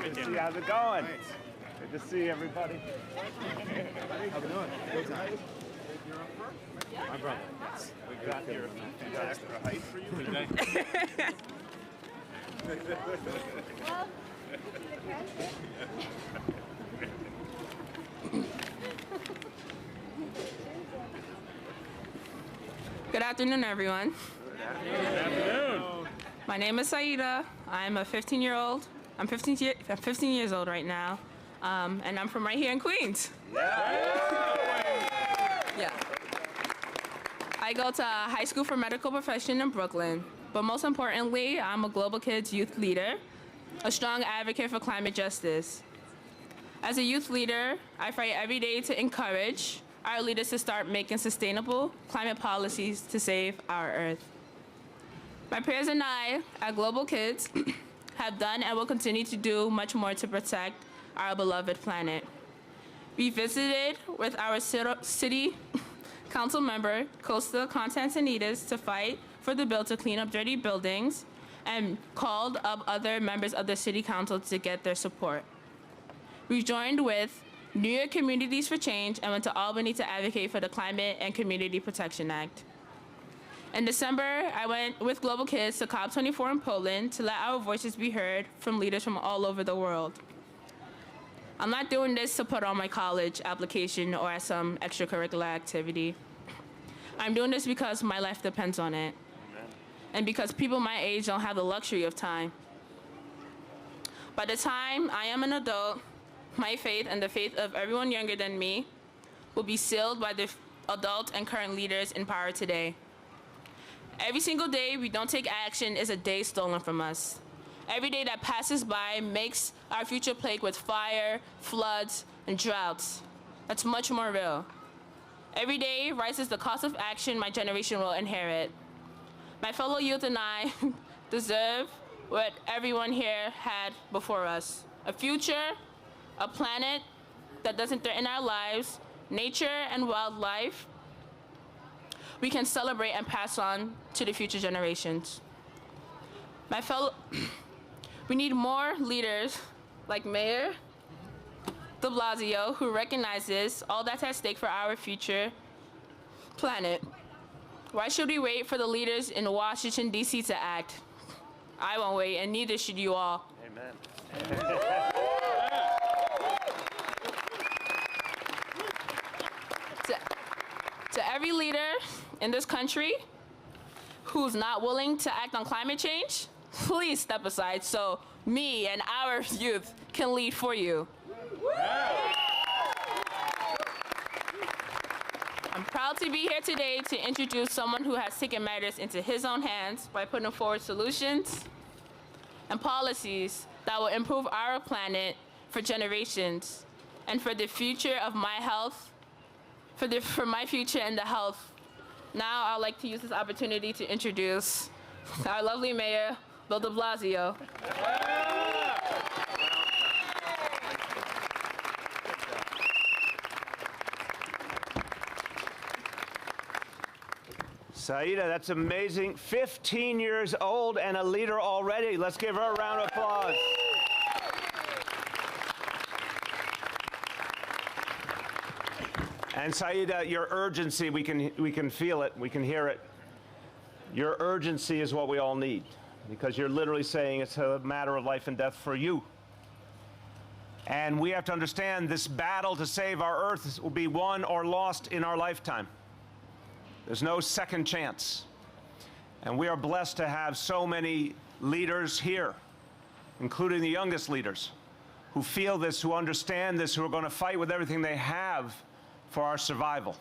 Good to see you. How's it going? Good to see everybody. How we doing? Good time. My brother. We got here a extra height for you today. Good afternoon, everyone. Good afternoon. My name is Saida. I'm a 15-year-old. I'm 15 years old right now, and I'm from right here in Queens. Yeah. I go to high school for medical profession in Brooklyn, but most importantly, I'm a Global Kids youth leader, a strong advocate for climate justice. As a youth leader, I fight every day to encourage our leaders to start making sustainable climate policies to save our Earth. My peers and I at Global Kids have done and will continue to do much more to protect our beloved planet. We visited with our city council member, Costa Constantinides, to fight for the bill to clean up dirty buildings and called up other members of the city council to get their support. We joined with New York Communities for Change and went to Albany to advocate for the Climate and Community Protection Act. In December, I went with Global Kids to COP24 in Poland to let our voices be heard from leaders from all over the world. I'm not doing this to put on my college application or as some extracurricular activity. I'm doing this because my life depends on it. Amen. And because people my age don't have the luxury of time. By the time I am an adult, my faith and the faith of everyone younger than me will be sealed by the adult and current leaders in power today. Every single day we don't take action is a day stolen from us. Every day that passes by makes our future plagued with fire, floods, and droughts. That's much more real. Every day rises the cost of action my generation will inherit. My fellow youth and I deserve what everyone here had before us. A future, a planet that doesn't threaten our lives, nature and wildlife, we can celebrate and pass on to the future generations. We need more leaders like Mayor de Blasio, who recognizes all that's at stake for our future planet. Why should we wait for the leaders in Washington, D.C. to act? I won't wait, and neither should you all. Amen. To every leader in this country who's not willing to act on climate change, please step aside so me and our youth can lead for you. I'm proud to be here today to introduce someone who has taken matters into his own hands by putting forward solutions and policies that will improve our planet for generations and for the future of my health, for my future and the health. Now I'd like to use this opportunity to introduce our lovely Mayor, Bill de Blasio. Saida, that's amazing. 15 years old and a leader already. Let's give her a round of applause. And Saida, your urgency, we can feel it, we can hear it. Your urgency is what we all need, because you're literally saying it's a matter of life and death for you. And we have to understand this battle to save our Earth will be won or lost in our lifetime. There's no second chance. And we are blessed to have so many leaders here, including the youngest leaders, who feel this, who understand this, who are going to fight with everything they have for our survival.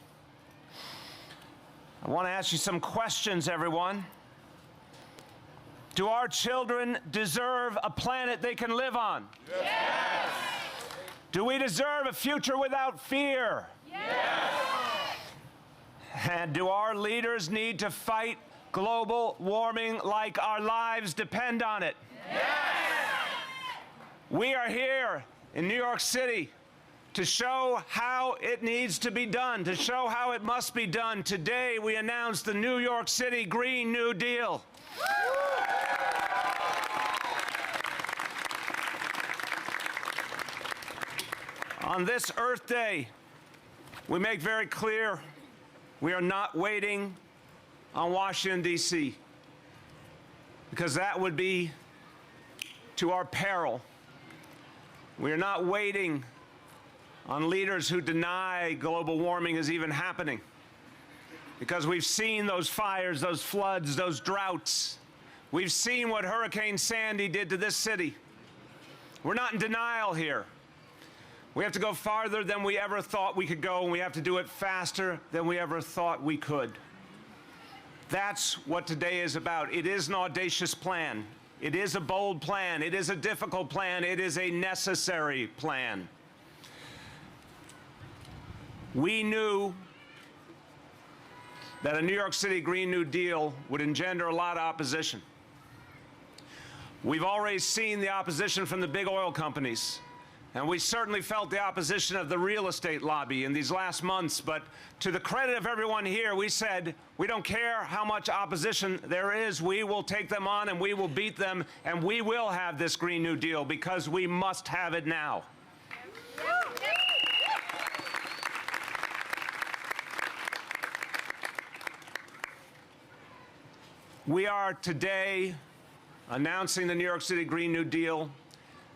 I want to ask you some questions, everyone. Do our children deserve a planet they can live on? Yes! Do we deserve a future without fear? Yes! And do our leaders need to fight global warming like our lives depend on it? Yes! We are here in New York City to show how it needs to be done, to show how it must be done. Today, we announced the New York City Green New Deal. On this Earth Day, we make very clear we are not waiting on Washington, D.C., because that would be to our peril. We are not waiting on leaders who deny global warming is even happening, because we've seen those fires, those floods, those droughts. We've seen what Hurricane Sandy did to this city. We're not in denial here. We have to go farther than we ever thought we could go, and we have to do it faster than we ever thought we could. That's what today is about. It is an audacious plan. It is a bold plan. It is a difficult plan. It is a necessary plan. We knew that a New York City Green New Deal would engender a lot of opposition. We've already seen the opposition from the big oil companies, and we certainly felt the opposition of the real estate lobby in these last months. But to the credit of everyone here, we said, we don't care how much opposition there is, we will take them on and we will beat them, and we will have this Green New Deal because we must have it now. We are today announcing the New York City Green New Deal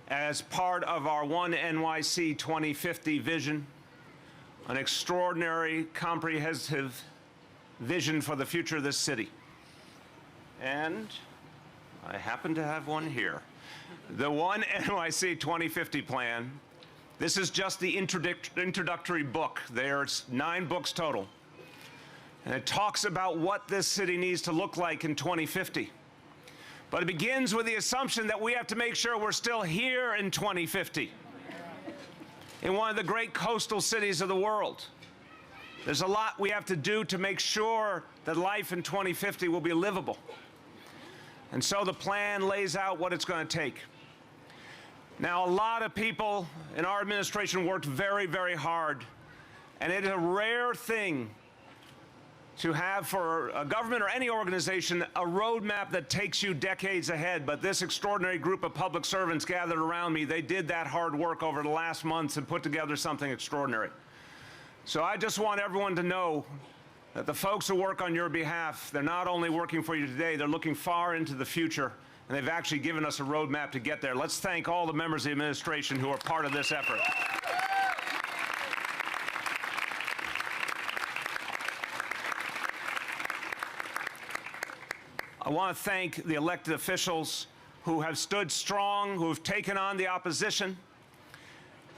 as part of our One NYC 2050 vision, an extraordinary, comprehensive vision for the future of this city. And I happen to have one here. The One NYC 2050 plan, this is just the introductory book. There's 9 books total. And it talks about what this city needs to look like in 2050. But it begins with the assumption that we have to make sure we're still here in 2050, in one of the great coastal cities of the world. There's a lot we have to do to make sure that life in 2050 will be livable. And so the plan lays out what it's going to take. Now, a lot of people in our administration worked very, very hard, and it is a rare thing to have for a government or any organization a roadmap that takes you decades ahead. But this extraordinary group of public servants gathered around me, they did that hard work over the last months and put together something extraordinary. So I just want everyone to know that the folks who work on your behalf, they're not only working for you today, they're looking far into the future, and they've actually given us a roadmap to get there. Let's thank all the members of the administration who are part of this effort. I want to thank the elected officials who have stood strong, who have taken on the opposition.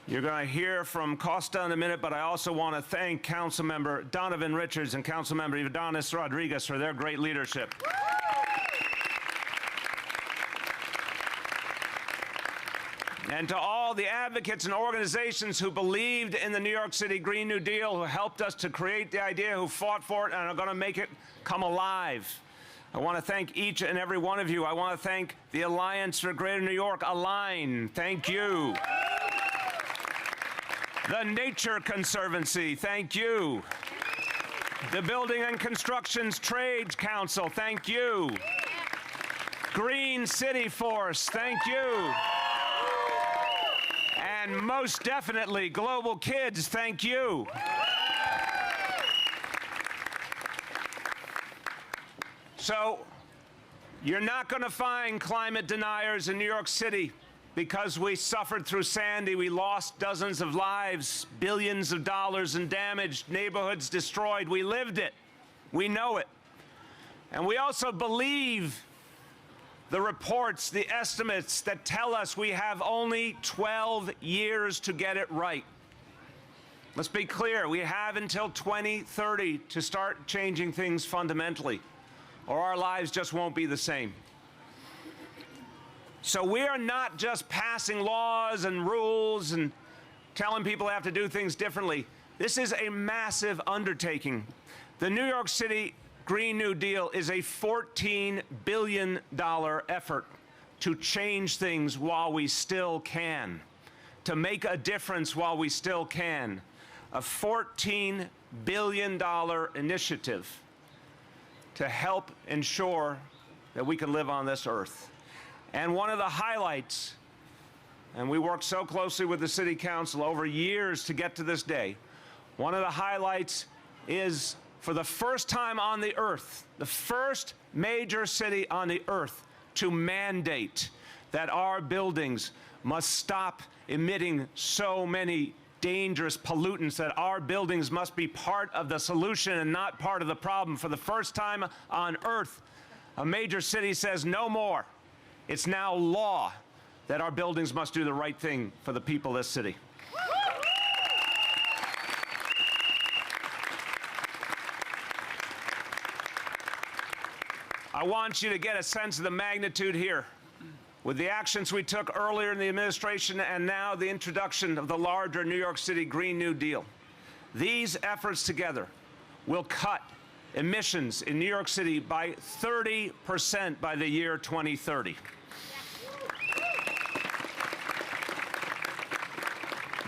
You're going to hear from Costa in a minute, but I also want to thank Councilmember Donovan Richards and Councilmember Ydanis Rodriguez for their great leadership. And to all the advocates and organizations who believed in the New York City Green New Deal, who helped us to create the idea, who fought for it and are going to make it come alive. I want to thank each and every one of you. I want to thank the Alliance for Greater New York, Align, thank you. The Nature Conservancy, thank you. The Building and Constructions Trades Council, thank you. Green City Force, thank you. And most definitely, Global Kids, thank you. So, you're not going to find climate deniers in New York City because we suffered through Sandy. We lost dozens of lives, billions of dollars in damage, neighborhoods destroyed. We lived it. We know it. And we also believe the reports, the estimates that tell us we have only 12 years to get it right. Let's be clear, we have until 2030 to start changing things fundamentally, or our lives just won't be the same. So we are not just passing laws and rules and telling people they have to do things differently. This is a massive undertaking. The New York City Green New Deal is a $14 billion effort to change things while we still can, to make a difference while we still can. A $14 billion initiative to help ensure that we can live on this earth. And one of the highlights, and we worked so closely with the City Council over years to get to this day, one of the highlights is, for the first time on the earth, the first major city on the earth to mandate that our buildings must stop emitting so many dangerous pollutants, that our buildings must be part of the solution and not part of the problem. For the first time on earth, a major city says no more. It's now law that our buildings must do the right thing for the people of this city. I want you to get a sense of the magnitude here. With the actions we took earlier in the administration and now the introduction of the larger New York City Green New Deal, these efforts together will cut emissions in New York City by 30% by the year 2030.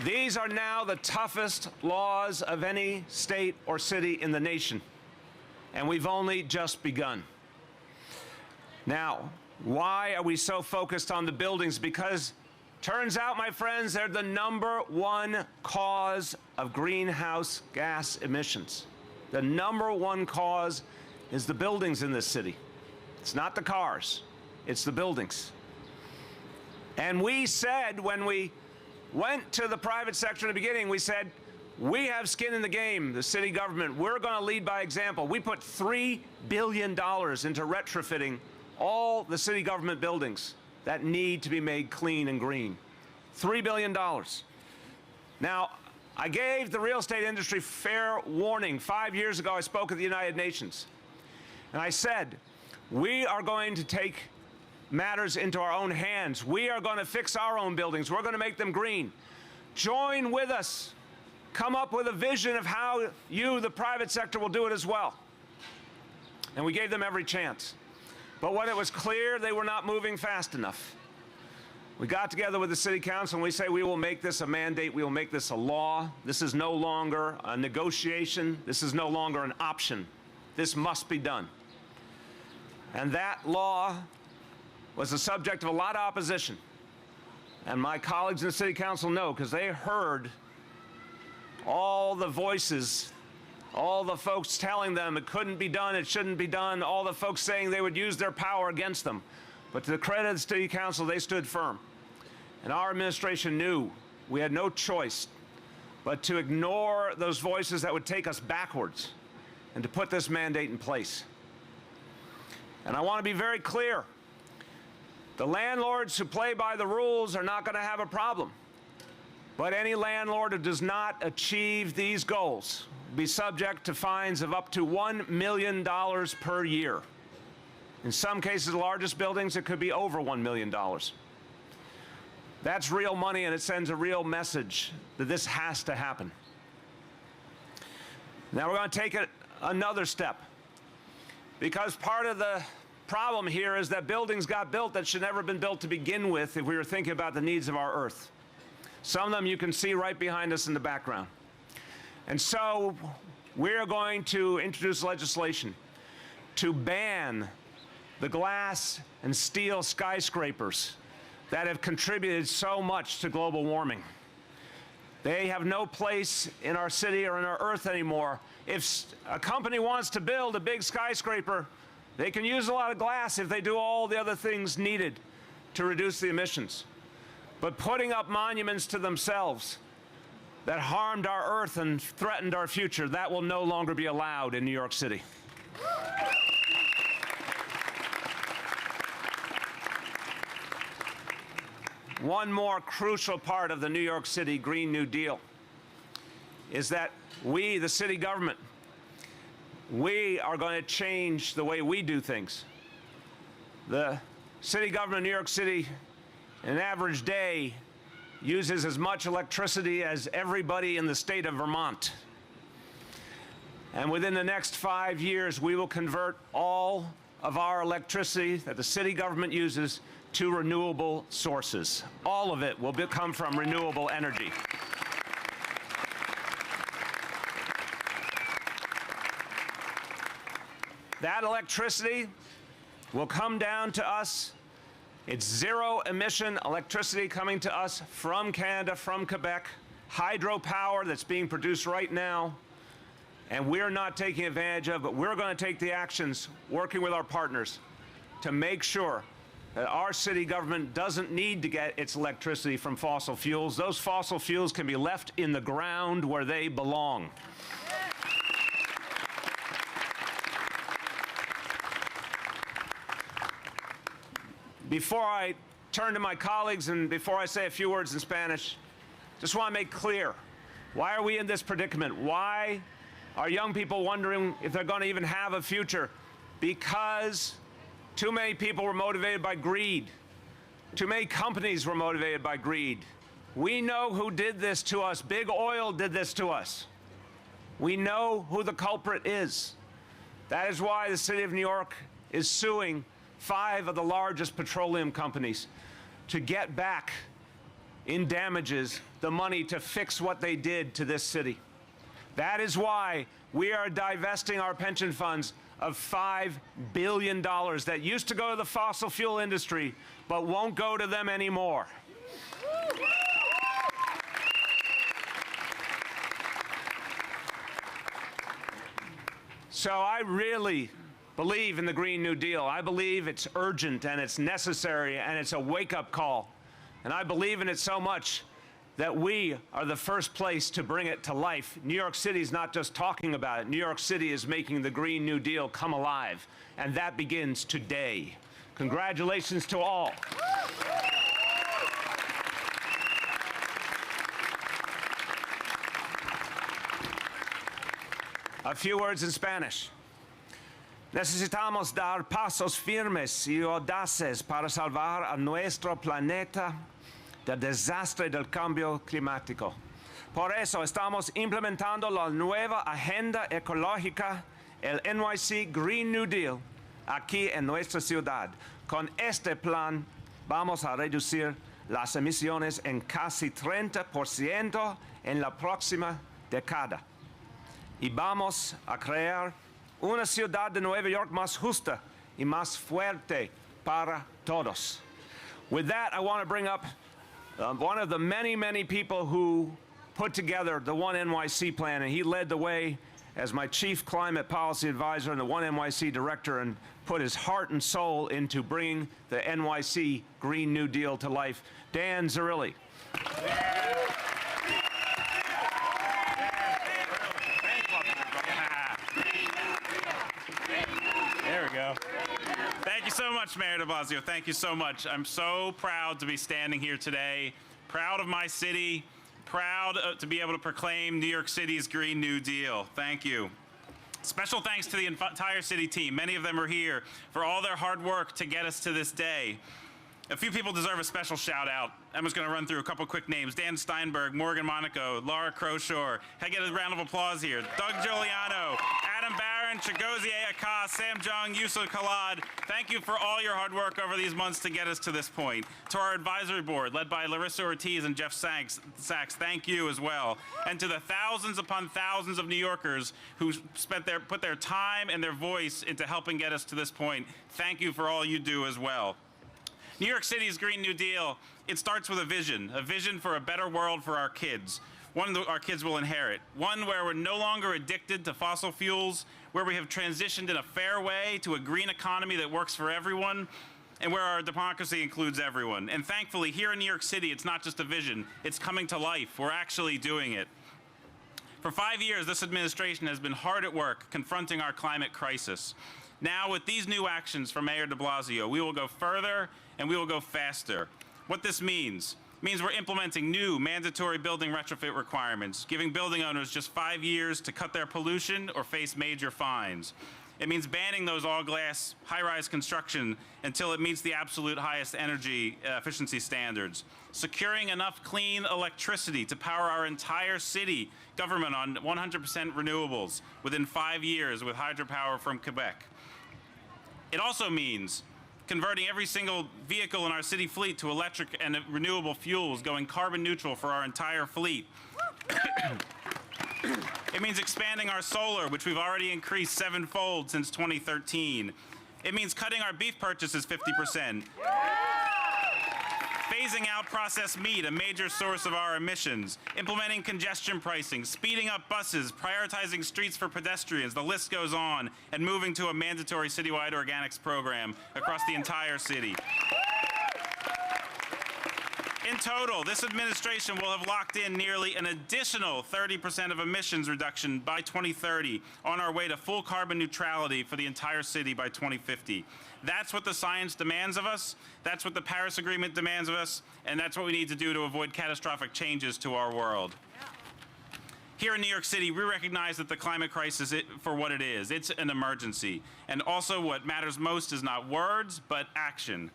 These are now the toughest laws of any state or city in the nation, and we've only just begun. Now, why are we so focused on the buildings? Because turns out, my friends, they're the #1 cause of greenhouse gas emissions. The #1 cause is the buildings in this city. It's not the cars, it's the buildings. And we said, when we went to the private sector in the beginning, we said, we have skin in the game, the city government. We're going to lead by example. We put $3 billion into retrofitting all the city government buildings that need to be made clean and green. $3 billion. Now, I gave the real estate industry fair warning. 5 years ago, I spoke at the United Nations. And I said, we are going to take matters into our own hands. We are going to fix our own buildings. We're going to make them green. Join with us. Come up with a vision of how you, the private sector, will do it as well. And we gave them every chance. But when it was clear they were not moving fast enough, we got together with the City Council and we say, we will make this a mandate, we will make this a law. This is no longer a negotiation, this is no longer an option. This must be done. And that law was the subject of a lot of opposition. And my colleagues in the City Council know, because they heard all the voices, all the folks telling them it couldn't be done, it shouldn't be done, all the folks saying they would use their power against them. But to the credit of the City Council, they stood firm. And our administration knew we had no choice but to ignore those voices that would take us backwards and to put this mandate in place. And I want to be very clear. The landlords who play by the rules are not going to have a problem. But any landlord who does not achieve these goals will be subject to fines of up to $1 million per year. In some cases, the largest buildings, it could be over $1 million. That's real money, and it sends a real message that this has to happen. Now we're going to take it another step, because part of the problem here is that buildings got built that should never have been built to begin with if we were thinking about the needs of our Earth. Some of them you can see right behind us in the background. And so we're going to introduce legislation to ban the glass and steel skyscrapers that have contributed so much to global warming. They have no place in our city or in our Earth anymore. If a company wants to build a big skyscraper, they can use a lot of glass if they do all the other things needed to reduce the emissions. But putting up monuments to themselves that harmed our Earth and threatened our future, that will no longer be allowed in New York City. One more crucial part of the New York City Green New Deal is that we, the city government, we are going to change the way we do things. The city government of New York City, an average day, uses as much electricity as everybody in the state of Vermont. And within the next 5 years, we will convert all of our electricity that the city government uses to renewable sources. All of it will come from renewable energy. That electricity will come down to us It's zero-emission electricity coming to us from Canada, from Quebec, hydropower that's being produced right now, and we're not taking advantage of, but we're going to take the actions, working with our partners, to make sure that our city government doesn't need to get its electricity from fossil fuels. Those fossil fuels can be left in the ground where they belong. Before I turn to my colleagues and before I say a few words in Spanish, just want to make clear, why are we in this predicament? Why are young people wondering if they're going to even have a future? Because too many people were motivated by greed. Too many companies were motivated by greed. We know who did this to us. Big oil did this to us. We know who the culprit is. That is why the city of New York is suing 5 of the largest petroleum companies to get back in damages the money to fix what they did to this city. That is why we are divesting our pension funds of $5 billion that used to go to the fossil fuel industry but won't go to them anymore. So I really believe in the Green New Deal. I believe it's urgent and it's necessary and it's a wake-up call. And I believe in it so much that we are the first place to bring it to life. New York City is not just talking about it. New York City is making the Green New Deal come alive. And that begins today. Congratulations to all. A few words in Spanish. Necesitamos dar pasos firmes y audaces para salvar a nuestro planeta del desastre del cambio climático. Por eso estamos implementando la nueva agenda ecológica, el NYC Green New Deal, aquí en nuestra ciudad. Con este plan vamos a reducir las emisiones en casi 30% en la próxima década. Y vamos a crear una ciudad de Nueva York más justa y más fuerte para todos. With that, I want to bring up one of the many, many people who put together the One NYC plan, and he led the way as my chief climate policy advisor and the One NYC director, and put his heart and soul into bringing the NYC Green New Deal to life. Dan Zarilli. There we go. Thank you so much, Mayor de Blasio. Thank you so much. I'm so proud to be standing here today, proud of my city, proud to be able to proclaim New York City's Green New Deal. Thank you. Special thanks to the entire city team. Many of them are here for all their hard work to get us to this day. A few people deserve a special shout out. I'm just going to run through a couple quick names. Dan Steinberg, Morgan Monaco, Laura Crowshore. Can I get a round of applause here? Doug Giuliano, Adam Barron, Chigozie Akah, Sam Jung, Yusuf Khalad. Thank you for all your hard work over these months to get us to this point. To our advisory board, led by Larissa Ortiz and Jeff Sachs, thank you as well. And to the thousands upon thousands of New Yorkers who put their time and their voice into helping get us to this point, thank you for all you do as well. New York City's Green New Deal, it starts with a vision for a better world for our kids, one that our kids will inherit, one where we're no longer addicted to fossil fuels, where we have transitioned in a fair way to a green economy that works for everyone, and where our democracy includes everyone. And thankfully, here in New York City, it's not just a vision, it's coming to life. We're actually doing it. For 5 years, this administration has been hard at work confronting our climate crisis. Now, with these new actions from Mayor de Blasio, we will go further and we will go faster. What this means we're implementing new mandatory building retrofit requirements, giving building owners just 5 years to cut their pollution or face major fines. It means banning those all-glass high-rise construction until it meets the absolute highest energy efficiency standards. Securing enough clean electricity to power our entire city government on 100% renewables within 5 years with hydropower from Quebec. It also means converting every single vehicle in our city fleet to electric and renewable fuels, going carbon neutral for our entire fleet. It means expanding our solar, which we've already increased 7-fold since 2013. It means cutting our beef purchases 50%. phasing out processed meat, a major source of our emissions, implementing congestion pricing, speeding up buses, prioritizing streets for pedestrians, the list goes on, and moving to a mandatory citywide organics program across the entire city. In total, this administration will have locked in nearly an additional 30% of emissions reduction by 2030 on our way to full carbon neutrality for the entire city by 2050. That's what the science demands of us, that's what the Paris Agreement demands of us, and that's what we need to do to avoid catastrophic changes to our world. Here in New York City, we recognize that the climate crisis for what it is. It's an emergency. And also what matters most is not words, but action.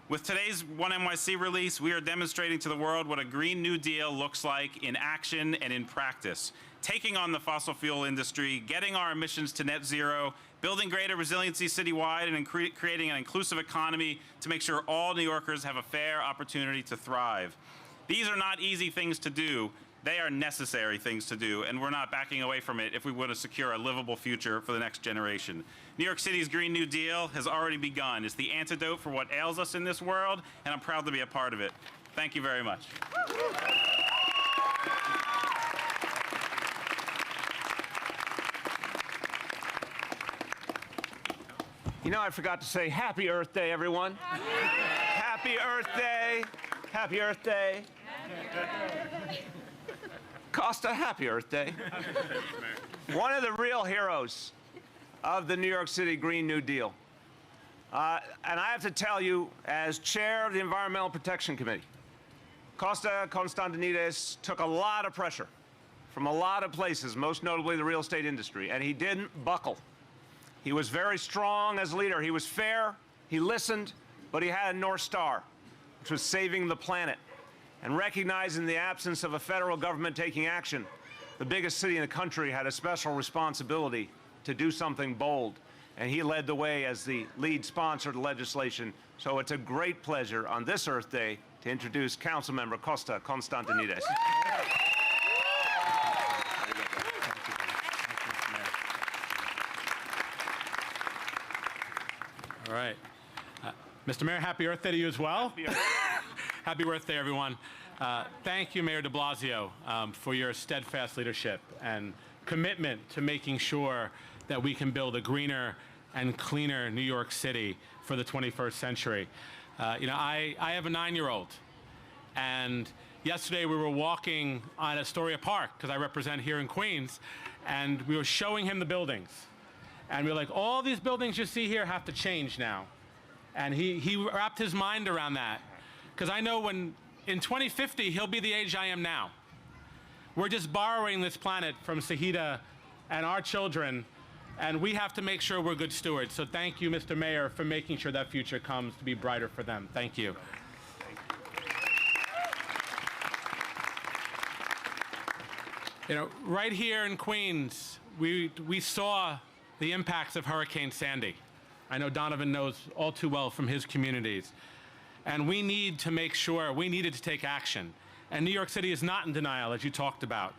With today's One NYC release, we are demonstrating to the world what a Green New Deal looks like in action and in practice. Taking on the fossil fuel industry, getting our emissions to net zero, building greater resiliency citywide, and creating an inclusive economy to make sure all New Yorkers have a fair opportunity to thrive. These are not easy things to do. They are necessary things to do, and we're not backing away from it if we want to secure a livable future for the next generation. New York City's Green New Deal has already begun. It's the antidote for what ails us in this world, and I'm proud to be a part of it. Thank you very much. You know, I forgot to say Happy Earth Day, everyone. Happy Earth Day. Happy Earth Day. Costa, happy Earth Day. One of the real heroes of the New York City Green New Deal. And I have to tell you, as chair of the Environmental Protection Committee, Costa Constantinides took a lot of pressure from a lot of places, most notably the real estate industry, and he didn't buckle. He was very strong as a leader. He was fair, he listened, but he had a North Star, which was saving the planet. And recognizing the absence of a federal government taking action, the biggest city in the country had a special responsibility to do something bold. And he led the way as the lead sponsor of the legislation. So it's a great pleasure on this Earth Day to introduce Councilmember Costa Constantinides. All right. Mr. Mayor, happy Earth Day to you as well. Happy Earth Day, everyone. Thank you, Mayor de Blasio, for your steadfast leadership and commitment to making sure that we can build a greener and cleaner New York City for the 21st century. You know, I have a 9-year-old, and yesterday we were walking on Astoria Park, because I represent here in Queens, and we were showing him the buildings. And we were like, all these buildings you see here have to change now. And he wrapped his mind around that. Because I know when, in 2050, he'll be the age I am now. We're just borrowing this planet from Sahida and our children, and we have to make sure we're good stewards. So thank you, Mr. Mayor, for making sure that future comes to be brighter for them. Thank you. You know, right here in Queens, we saw the impacts of Hurricane Sandy. I know Donovan knows all too well from his communities. And we need to make sure, we needed to take action. And New York City is not in denial, as you talked about.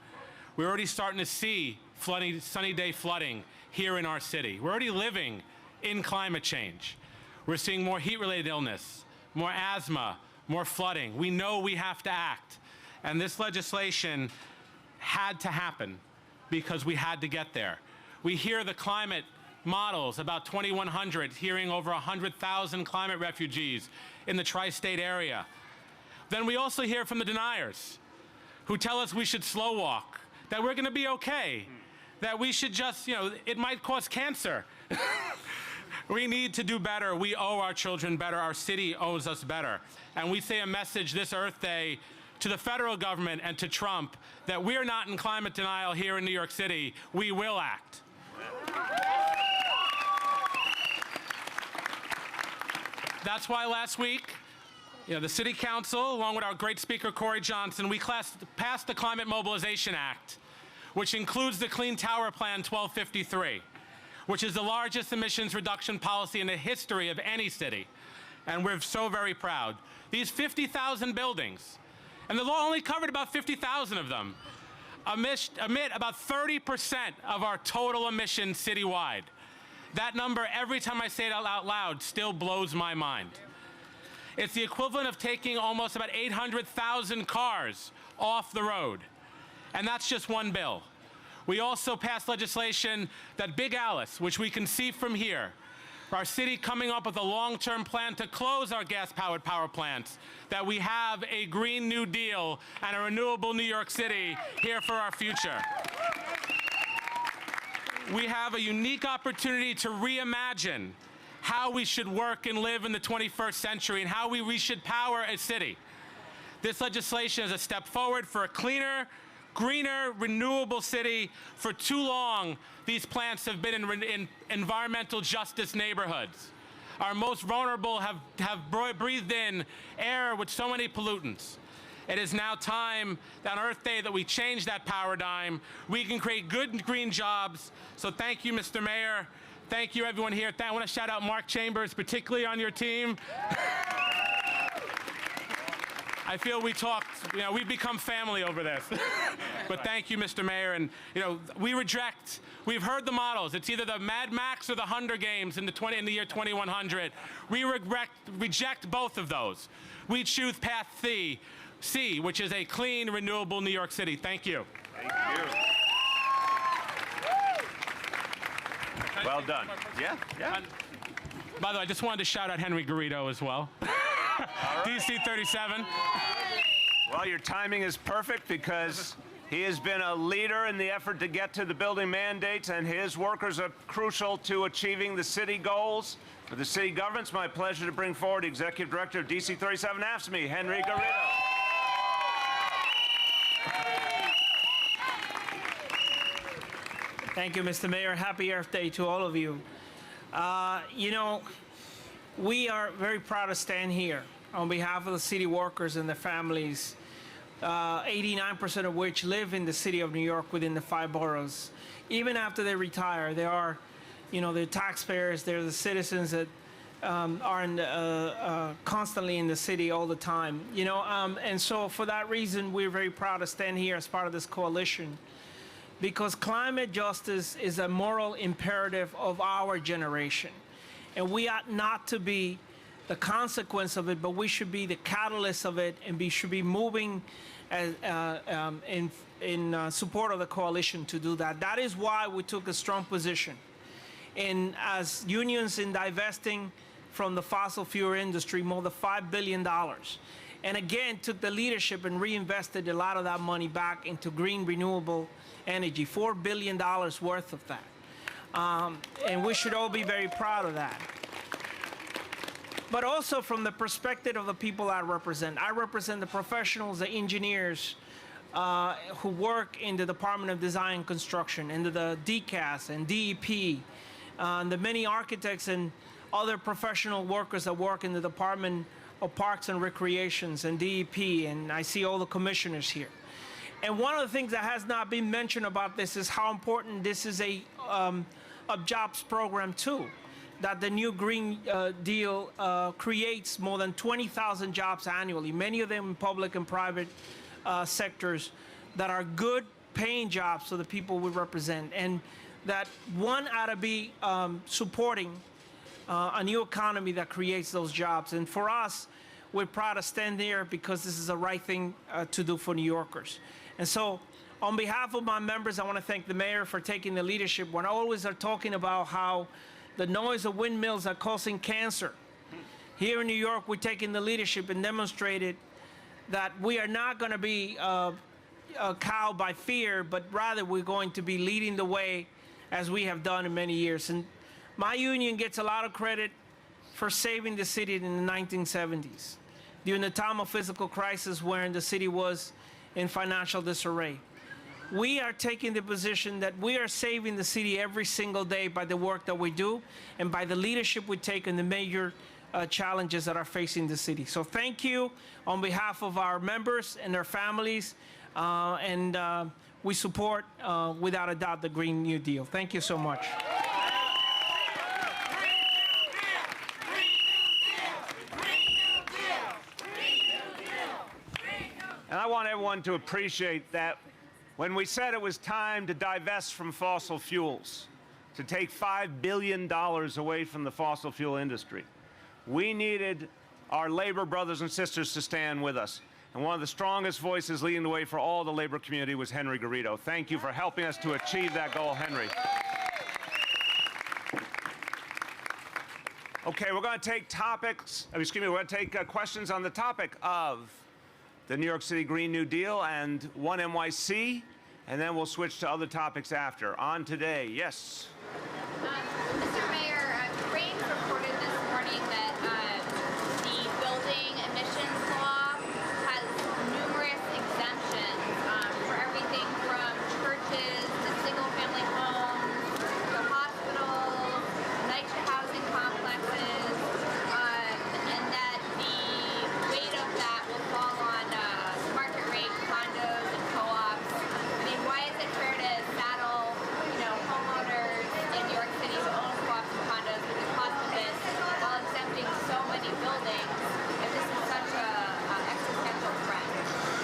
We're already starting to see sunny day flooding here in our city. We're already living in climate change. We're seeing more heat-related illness, more asthma, more flooding. We know we have to act. And this legislation had to happen because we had to get there. We hear the climate models, about 2,100, hearing over 100,000 climate refugees in the tri-state area. Then we also hear from the deniers who tell us we should slow walk, that we're going to be okay, that we should just, you know, it might cause cancer. We need to do better. We owe our children better. Our city owes us better. And we say a message this Earth Day to the federal government and to Trump that we're not in climate denial here in New York City. We will act. That's why last week, the City Council, along with our great speaker, Corey Johnson, we passed the Climate Mobilization Act, which includes the Clean Tower Plan 1253, which is the largest emissions reduction policy in the history of any city. And we're so very proud. These 50,000 buildings, and the law only covered about 50,000 of them, emit about 30% of our total emissions citywide. That number, every time I say it out loud, still blows my mind. It's the equivalent of taking almost about 800,000 cars off the road. And that's just one bill. We also passed legislation that Big Alice, which we can see from here, our city coming up with a long-term plan to close our gas-powered power plants, that we have a Green New Deal and a renewable New York City here for our future. We have a unique opportunity to reimagine how we should work and live in the 21st century and how we should power a city. This legislation is a step forward for a cleaner, greener, renewable city. For too long, these plants have been in environmental justice neighborhoods. Our most vulnerable have breathed in air with so many pollutants. It is now time on Earth Day that we change that paradigm. We can create good green jobs. So thank you, Mr. Mayor. Thank you, everyone here. I want to shout out Mark Chambers, particularly on your team. I feel we talked, we've become family over this. But thank you, Mr. Mayor. And, we've heard the models. It's either the Mad Max or the Hunger Games in the year 2100. We reject both of those. We choose path C, which is a clean, renewable New York City. Thank you. Thank you. Well done. Yeah. And, by the way, I just wanted to shout out Henry Garrido as well. DC 37. Well, your timing is perfect because he has been a leader in the effort to get to the building mandates, and his workers are crucial to achieving the city goals. For the city government, it's my pleasure to bring forward Executive Director of DC 37 AFSCME, Henry Garrido. Thank you, Mr. Mayor. Happy Earth Day to all of you. We are very proud to stand here on behalf of the city workers and their families, 89% of which live in the city of New York within the 5 boroughs. Even after they retire, they are, they're taxpayers, they're the citizens that are constantly in the city all the time. And so for that reason, we're very proud to stand here as part of this coalition, because climate justice is a moral imperative of our generation. And we ought not to be the consequence of it, but we should be the catalyst of it, and we should be moving in support of the coalition to do that. That is why we took a strong position as unions in divesting from the fossil fuel industry more than $5 billion. And again, took the leadership and reinvested a lot of that money back into green renewable energy, $4 billion worth of that. And we should all be very proud of that. But also from the perspective of the people I represent the professionals, the engineers who work in the Department of Design and Construction, and the DCAS and DEP, and the many architects and other professional workers that work in the Department of Parks and Recreations and DEP, and I see all the commissioners here. And one of the things that has not been mentioned about this is how important this is a jobs program too, that the new Green Deal creates more than 20,000 jobs annually, many of them in public and private sectors that are good paying jobs for the people we represent, and that one ought to be supporting a new economy that creates those jobs. And for us, we're proud to stand there because this is the right thing to do for New Yorkers. And so on behalf of my members, I want to thank the mayor for taking the leadership. When I always are talking about how the noise of windmills are causing cancer, here in New York, we're taking the leadership and demonstrated that we are not going to be cowed by fear, but rather we're going to be leading the way as we have done in many years. And my union gets a lot of credit for saving the city in the 1970s, during the time of physical crisis when the city was in financial disarray. We are taking the position that we are saving the city every single day by the work that we do and by the leadership we take in the major challenges that are facing the city. So thank you on behalf of our members and their families, and we support, without a doubt, the Green New Deal. Thank you so much. And I want everyone to appreciate that when we said it was time to divest from fossil fuels, to take $5 billion away from the fossil fuel industry, we needed our labor brothers and sisters to stand with us. And one of the strongest voices leading the way for all the labor community was Henry Garrido. Thank you for helping us to achieve that goal, Henry. Okay, we're going to take we're going to take questions on the topic of the New York City Green New Deal and One NYC, and then we'll switch to other topics after. On today, yes. Mr. Mayor, Cranes reported this morning that the building emissions law has numerous exemptions for everything from churches to single-family homes to hospitals, NYCHA housing complexes, and that the weight of that will fall on market rate condos and co-ops. I mean, why is it fair to saddle, homeowners in New York City who own co-ops and condos with the cost of this while exempting so many buildings if this is such a existential threat?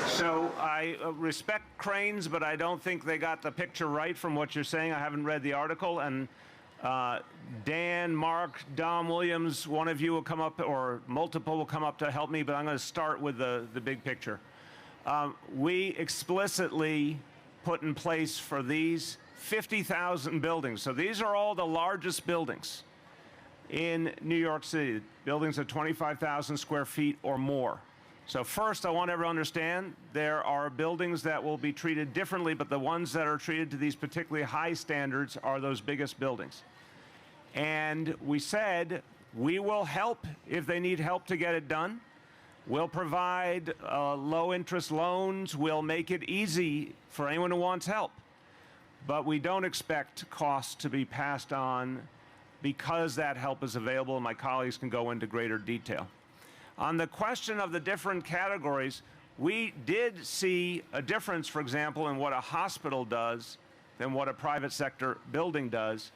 So I respect Cranes, but I don't think they got the picture right from what you're saying. I haven't read the article. And Dan, Mark, Dom Williams, one of you will come up, or multiple will come up to help me, but I'm going to start with the big picture. We explicitly put in place for these 50,000 buildings. So these are all the largest buildings in New York City, buildings of 25,000 square feet or more. So first, I want everyone to understand there are buildings that will be treated differently, but the ones that are treated to these particularly high standards are those biggest buildings. And we said we will help if they need help to get it done. We'll provide low-interest loans. We'll make it easy for anyone who wants help. But we don't expect costs to be passed on because that help is available, and my colleagues can go into greater detail. On the question of the different categories, we did see a difference, for example, in what a hospital does than what a private sector building does.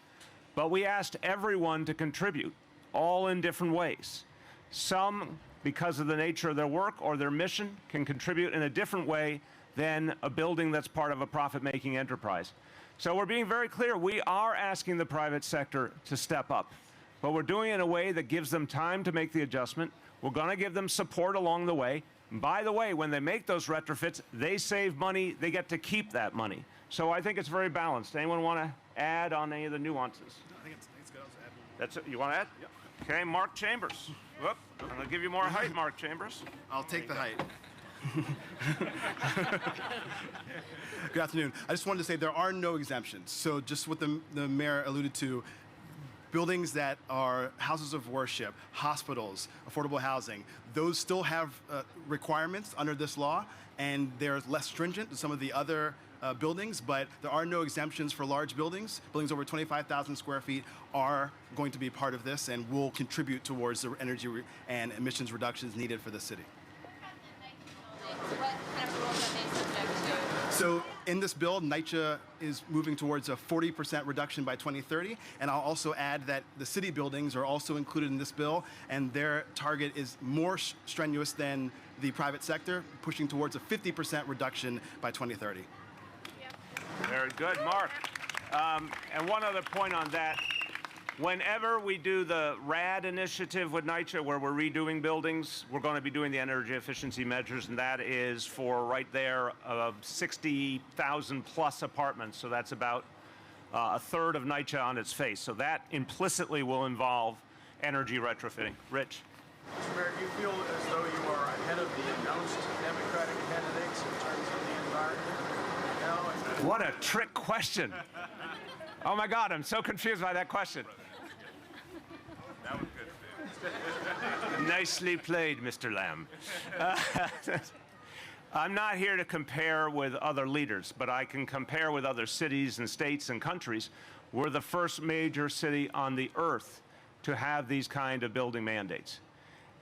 But we asked everyone to contribute, all in different ways. Some, because of the nature of their work or their mission, can contribute in a different way than a building that's part of a profit-making enterprise. So we're being very clear. We are asking the private sector to step up, but we're doing it in a way that gives them time to make the adjustment. We're going to give them support along the way. And by the way, when they make those retrofits, they save money. They get to keep that money. So I think it's very balanced. Anyone want to add on any of the nuances? I think it's good. I'll just add. That's it. You want to add? Yep. Okay, Mark Chambers. Whoop. I'm going to give you more height, Mark Chambers. I'll take the height. Good afternoon. I just wanted to say there are no exemptions. So just what the mayor alluded to, buildings that are houses of worship, hospitals, affordable housing, those still have requirements under this law, and they're less stringent than some of the other buildings, but there are no exemptions for large buildings. Buildings over 25,000 square feet are going to be part of this and will contribute towards the energy and emissions reductions needed for the city. What kind of rules are they subject to? So in this bill, NYCHA is moving towards a 40% reduction by 2030, and I'll also add that the city buildings are also included in this bill, and their target is more strenuous than the private sector, pushing towards a 50% reduction by 2030. Very good, Mark. And one other point on that. Whenever we do the Rad Initiative with NYCHA, where we're redoing buildings, we're going to be doing the energy efficiency measures, and that is for right there 60,000 plus apartments. So that's about a third of NYCHA on its face. So that implicitly will involve energy retrofitting. Rich. Mr. Mayor, do you feel as though you are ahead of the announced Democratic candidates in terms of the environment? What a trick question. Oh my God, I'm so confused by that question. That was good. Nicely played, Mr. Lamb. I'm not here to compare with other leaders, but I can compare with other cities and states and countries. We're the first major city on the earth to have these kind of building mandates.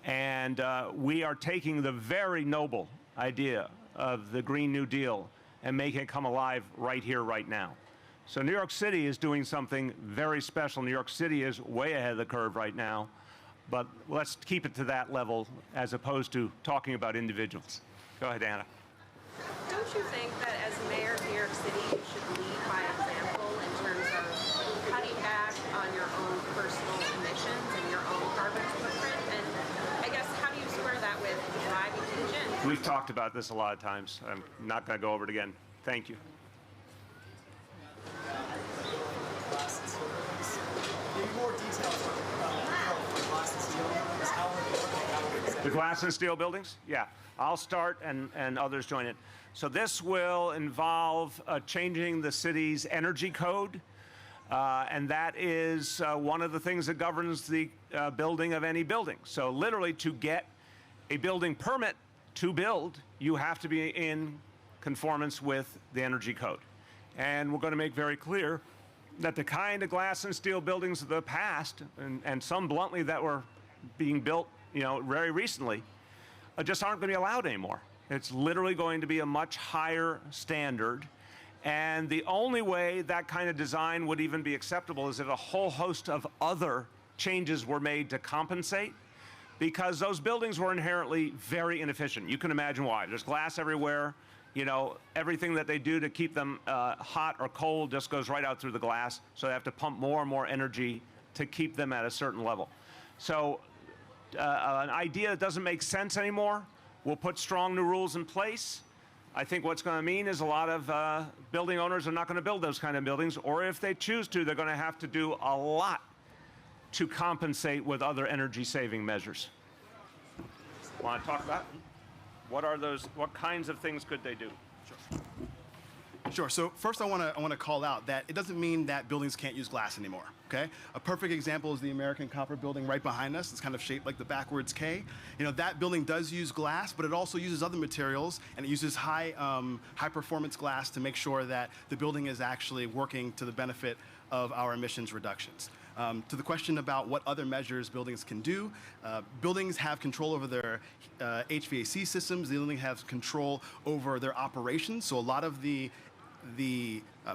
And we are taking the very noble idea of the Green New Deal and making it come alive right here, right now. So New York City is doing something very special. New York City is way ahead of the curve right now, but let's keep it to that level as opposed to talking about individuals. Go ahead, Anna. Don't you think that as mayor of New York City, you should lead by example in terms of cutting back on your own personal emissions and your own carbon footprint? And I guess, how do you We've talked about this a lot of times. I'm not going to go over it again. Thank you. Maybe more details on the glass and steel buildings. How are they looking out? The glass and steel buildings? Yeah. I'll start and others join in. So this will involve changing the city's energy code. And that is one of the things that governs the building of any building. So literally, to get a building permit to build, you have to be in conformance with the energy code. And we're going to make very clear that the kind of glass and steel buildings of the past, and some bluntly that were being built, very recently, just aren't going to be allowed anymore. It's literally going to be a much higher standard. And the only way that kind of design would even be acceptable is if a whole host of other changes were made to compensate, because those buildings were inherently very inefficient. You can imagine why. There's glass everywhere. Everything that they do to keep them hot or cold just goes right out through the glass. So they have to pump more and more energy to keep them at a certain level. So an idea that doesn't make sense anymore, we'll put strong new rules in place. I think what's going to mean is a lot of building owners are not going to build those kind of buildings, or if they choose to, they're going to have to do a lot to compensate with other energy-saving measures. Want to talk about what are those? What kinds of things could they do? Sure. So first, I want to call out that it doesn't mean that buildings can't use glass anymore. Okay. A perfect example is the American Copper building right behind us. It's kind of shaped like the backwards K. That building does use glass, but it also uses other materials, and it uses high performance glass to make sure that the building is actually working to the benefit of our emissions reductions. To the question about what other measures buildings can do, buildings have control over their HVAC systems. They only have control over their operations. So a lot of the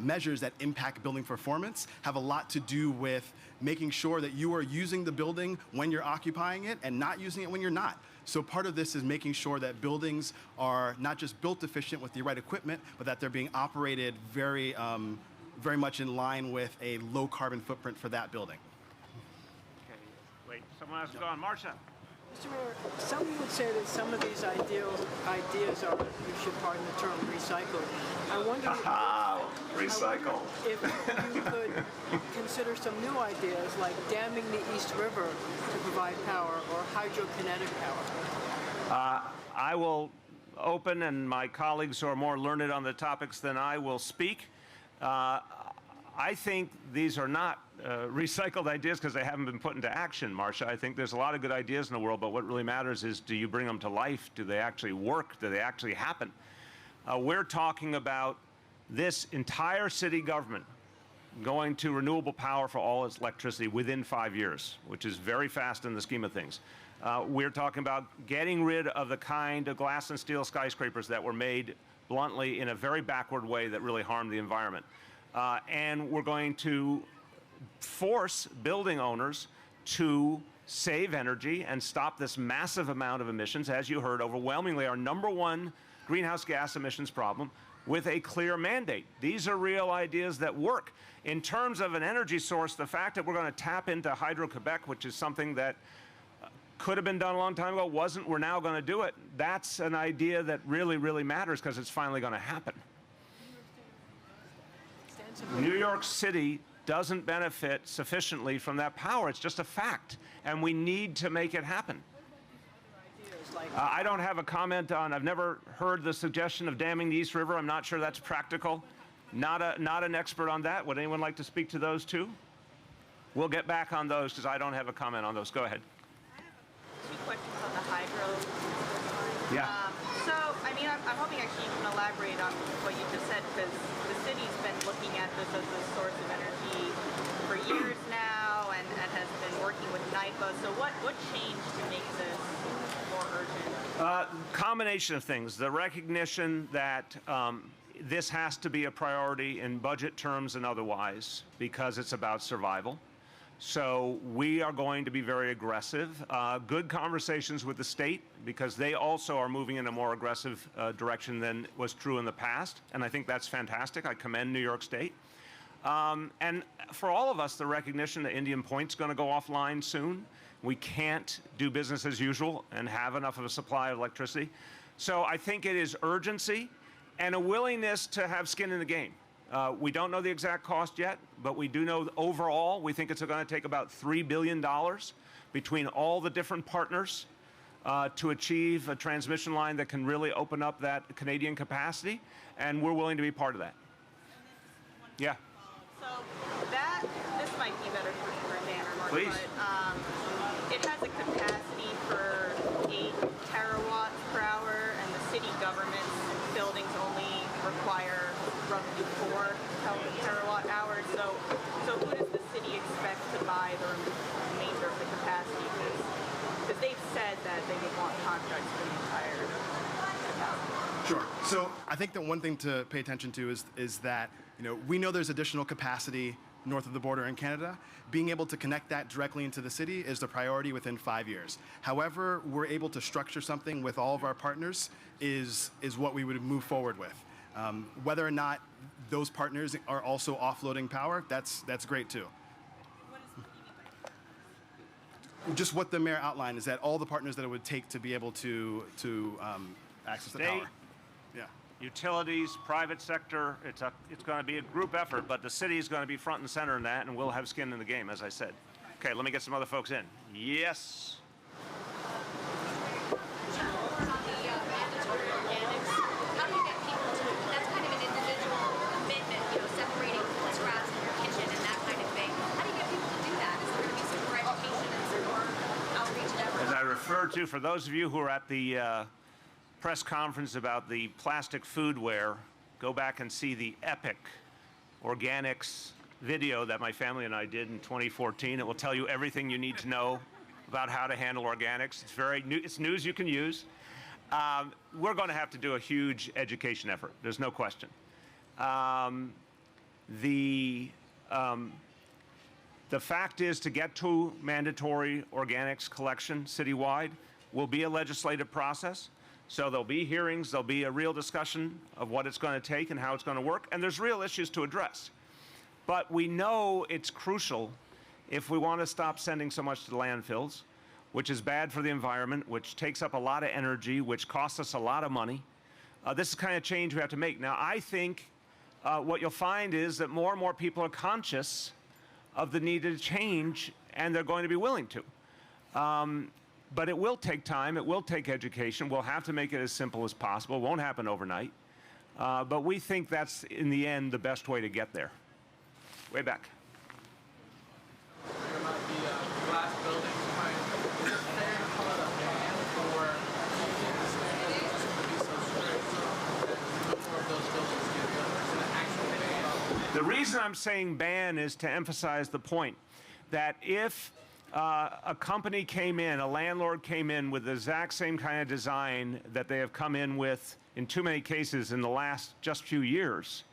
measures that impact building performance have a lot to do with making sure that you are using the building when you're occupying it and not using it when you're not. So part of this is making sure that buildings are not just built efficient with the right equipment, but that they're being operated very much in line with a low carbon footprint for that building. Okay, wait, someone has to go on. Marcia. Mr. Mayor, some would say that some of these ideas are, you should pardon the term, recycled. I wonder recycle. If you could consider some new ideas like damming the East River to provide power or hydrokinetic power. I will open, and my colleagues who are more learned on the topics than I will speak. I think these are not recycled ideas because they haven't been put into action, Marcia. I think there's a lot of good ideas in the world, but what really matters is, do you bring them to life? Do they actually work? Do they actually happen? We're talking about this entire city government going to renewable power for all its electricity within 5 years, which is very fast in the scheme of things. We're talking about getting rid of the kind of glass and steel skyscrapers that were made bluntly in a very backward way that really harmed the environment. And we're going to force building owners to save energy and stop this massive amount of emissions, as you heard, overwhelmingly our #1 greenhouse gas emissions problem, with a clear mandate. These are real ideas that work. In terms of an energy source, the fact that we're going to tap into Hydro-Quebec, which is something that could have been done a long time ago, wasn't, we're now going to do it. That's an idea that really, really matters because it's finally going to happen. New York City doesn't benefit sufficiently from that power. It's just a fact, and we need to make it happen. I don't have a comment on, I've never heard the suggestion of damming the East River. I'm not sure that's practical. Not an expert on that. Would anyone like to speak to those too? We'll get back on those because I don't have a comment on those. Go ahead. Two questions on the hydro. Yeah. So, I'm hoping actually you can elaborate on what you just said, because the city's been looking at this as a source of energy for years now and has been working with NYC. So what changed to make this more urgent? Combination of things. The recognition that this has to be a priority in budget terms and otherwise because it's about survival. So we are going to be very aggressive. Good conversations with the state because they also are moving in a more aggressive direction than was true in the past. And I think that's fantastic. I commend New York State. And for all of us, the recognition that Indian Point's going to go offline soon. We can't do business as usual and have enough of a supply of electricity. So I think it is urgency and a willingness to have skin in the game. We don't know the exact cost yet, but we do know overall we think it's going to take about $3 billion between all the different partners to achieve a transmission line that can really open up that Canadian capacity, and we're willing to be part of that. Yeah. So this might be better for Dan or Mark, Please. but it has a capacity for 8 terawatts per hour, and the city government's buildings only require roughly 4 terawatt hours. So who does the city expect to buy the remainder of the capacity? Because they've said that they would want contracts for the entire capacity. Sure. So I think that one thing to pay attention to is that we know there's additional capacity north of the border in Canada. Being able to connect that directly into the city is the priority within 5 years. However, we're able to structure something with all of our partners is what we would move forward with. Whether or not those partners are also offloading power, that's great too. Just what the mayor outlined is that all the partners that it would take to be able to access the power. Yeah. Utilities, private sector, it's going to be a group effort, but the city is going to be front and center in that, and we'll have skin in the game, as I said. Okay, let me get some other folks in. Yes. As I referred to, for those of you who are at the press conference about the plastic foodware, go back and see the epic organics video that my family and I did in 2014. It will tell you everything you need to know about how to handle organics. It's very new, it's news you can use. We're going to have to do a huge education effort. There's no question. The fact is, to get to mandatory organics collection citywide will be a legislative process. So there'll be hearings, there'll be a real discussion of what it's going to take and how it's going to work, and there's real issues to address. But we know it's crucial if we want to stop sending so much to the landfills, which is bad for the environment, which takes up a lot of energy, which costs us a lot of money. This is the kind of change we have to make. Now, I think what you'll find is that more and more people are conscious of the need to change, and they're going to be willing to. But it will take time, it will take education. We'll have to make it as simple as possible. It won't happen overnight. But we think that's, in the end, the best way to get there. Way back. About the glass buildings, is there a ban for more of those buildings get built? Is it an actual ban? The reason I'm saying ban is to emphasize the point that if a company came in, a landlord came in with the exact same kind of design that they have come in with in too many cases in the last just few years,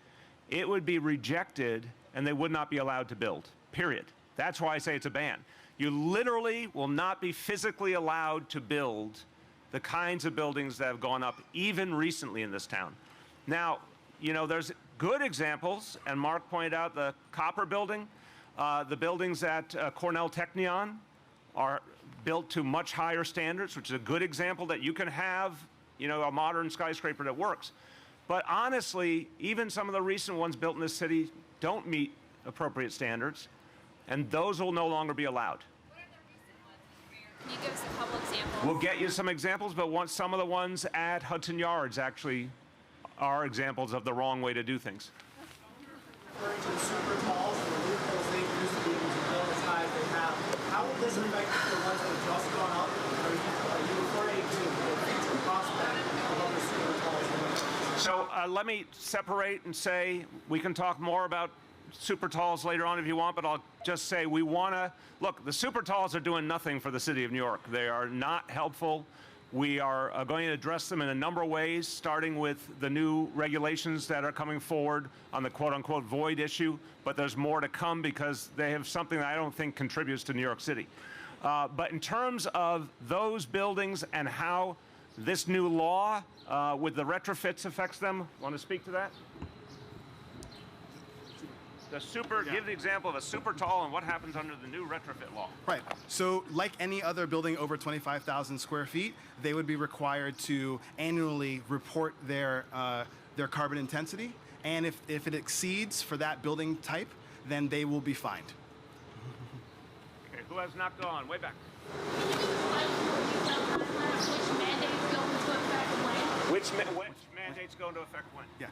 it would be rejected and they would not be allowed to build, period. That's why I say it's a ban. You literally will not be physically allowed to build the kinds of buildings that have gone up even recently in this town. Now, there's good examples, and Mark pointed out the copper building. The buildings at Cornell Technion are built to much higher standards, which is a good example that you can have, a modern skyscraper that works. But honestly, even some of the recent ones built in this city don't meet appropriate standards, and those will no longer be allowed. What are the recent ones? Can you give us a couple examples? We'll get you some examples, but some of the ones at Hudson Yards actually are examples of the wrong way to do things. Referring to the super talls and the loopholes they used to be able to build as high as they have, how will this affect the ones that have just gone up? Are you referring to the future prospect of other super talls? So let me separate and say we can talk more about super talls later on if you want, but I'll just say we want to look. The super talls are doing nothing for the city of New York. They are not helpful. We are going to address them in a number of ways, starting with the new regulations that are coming forward on the quote-unquote void issue, but there's more to come because they have something that I don't think contributes to New York City. But in terms of those buildings and how this new law with the retrofits affects them, want to speak to that? Give the example of a super tall and what happens under the new retrofit law. Right. So like any other building over 25,000 square feet, they would be required to annually report their carbon intensity. And if it exceeds for that building type, then they will be fined. Okay, who has not gone? Way back. Which mandates go into effect when? Yeah.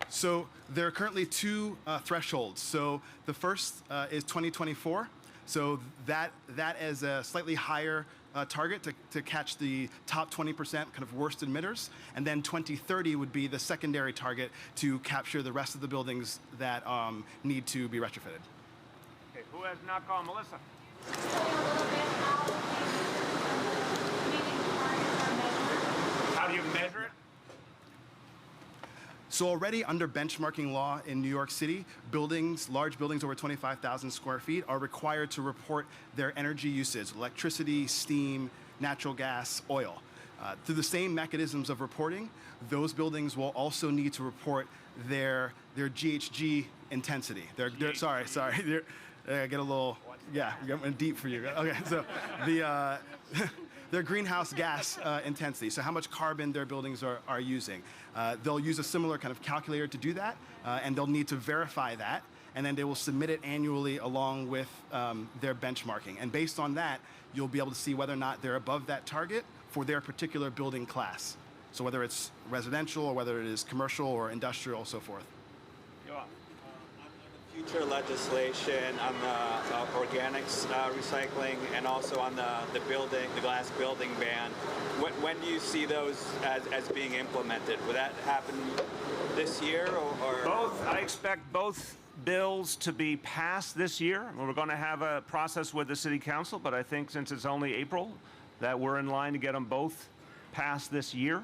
So there are currently two thresholds. So the first is 2024. So that is a slightly higher target to catch the top 20% kind of worst emitters. And then 2030 would be the secondary target to capture the rest of the buildings that need to be retrofitted. Okay, who has not gone? Melissa. How do you measure it? So already under benchmarking law in New York City, large buildings over 25,000 square feet are required to report their energy usage, electricity, steam, natural gas, oil. Through the same mechanisms of reporting, those buildings will also need to report their GHG intensity. Sorry. I get a little, I'm deep for you. Okay, so their greenhouse gas intensity, so how much carbon their buildings are using. They'll use a similar kind of calculator to do that, and they'll need to verify that, and then they will submit it annually along with their benchmarking. And based on that, you'll be able to see whether or not they're above that target for their particular building class. So whether it's residential or whether it is commercial or industrial, so forth. Go on. Future legislation on the organics recycling and also on the glass building ban. When do you see those as being implemented? Will that happen this year or? Both. I expect both bills to be passed this year. We're going to have a process with the City Council, but I think since it's only April, that we're in line to get them both passed this year.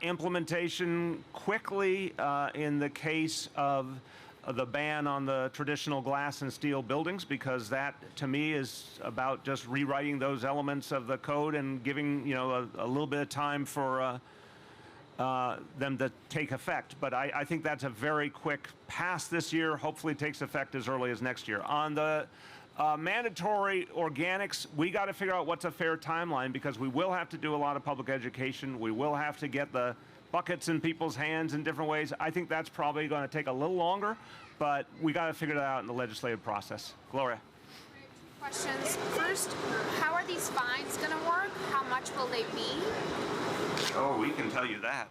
Implementation quickly in the case of the ban on the traditional glass and steel buildings, because that to me is about just rewriting those elements of the code and giving a little bit of time for them to take effect. But I think that's a very quick pass this year. Hopefully it takes effect as early as next year. On the mandatory organics, we got to figure out what's a fair timeline, because we will have to do a lot of public education. We will have to get the buckets in people's hands in different ways. I think that's probably going to take a little longer, but we got to figure that out in the legislative process. Gloria. Questions. First, how are these fines going to work? How much will they be? Oh, we can tell you that.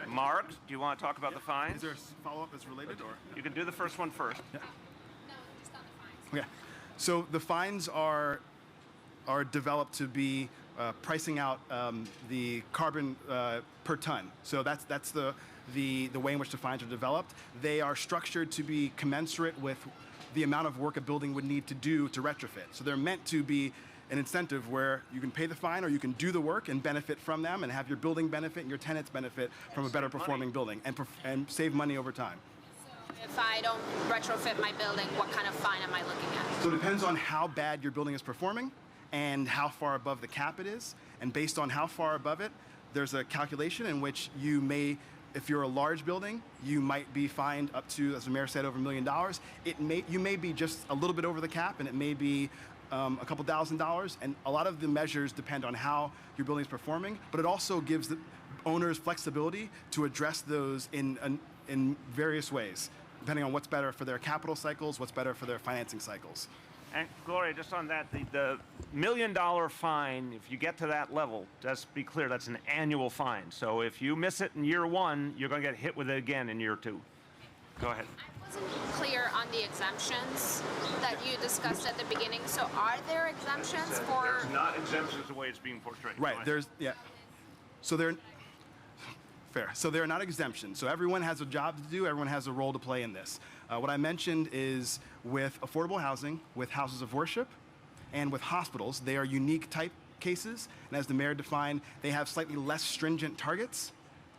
Mark, do you want to talk about the fines? Is there a follow-up that's related, or? You can do the first one first. Yeah. No, just on the fines. Okay. So the fines are developed to be pricing out the carbon per ton. So that's the way in which the fines are developed. They are structured to be commensurate with the amount of work a building would need to do to retrofit. So they're meant to be an incentive where you can pay the fine or you can do the work and benefit from them and have your building benefit and your tenants benefit from a better performing building and save money over time. So if I don't retrofit my building, what kind of fine am I looking at? So it depends on how bad your building is performing and how far above the cap it is. And based on how far above it, there's a calculation in which you may, if you're a large building, you might be fined up to, as the mayor said, over $1 million. You may be just a little bit over the cap, and it may be a couple $1,000s. And a lot of the measures depend on how your building is performing, but it also gives the owners flexibility to address those in various ways, depending on what's better for their capital cycles, what's better for their financing cycles. And Gloria, just on that, the $1 million fine, if you get to that level, just be clear, that's an annual fine. So if you miss it in year one, you're going to get hit with it again in year two. Go ahead. I wasn't clear on the exemptions that you discussed at the beginning. So are there exemptions for... There's not exemptions the way it's being portrayed. Right, So they're not exemptions. So everyone has a job to do, everyone has a role to play in this. What I mentioned is with affordable housing, with houses of worship, and with hospitals, they are unique type cases. And as the mayor defined, they have slightly less stringent targets.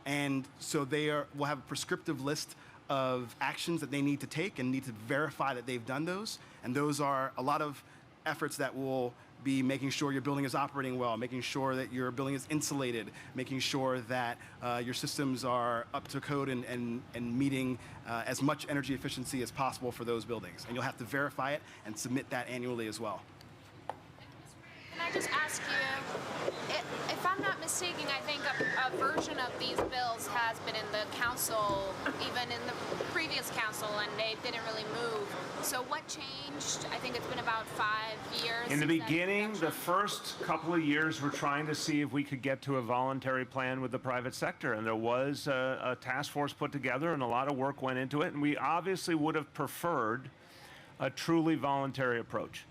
And so will have a prescriptive list of actions that they need to take and need to verify that they've done those. And those are a lot of efforts that will be making sure your building is operating well, making sure that your building is insulated, making sure that your systems are up to code and meeting as much energy efficiency as possible for those buildings. And you'll have to verify it and submit that annually as well. Can I just ask you, if I'm not mistaken, I think a version of these bills has been in the council, even in the previous council, and they didn't really move. So what changed? I think it's been about 5 years. In the since that beginning, the introduction. first couple of years, we're trying to see if we could get to a voluntary plan with the private sector. And there was a task force put together, and a lot of work went into it. And we obviously would have preferred a truly voluntary approach.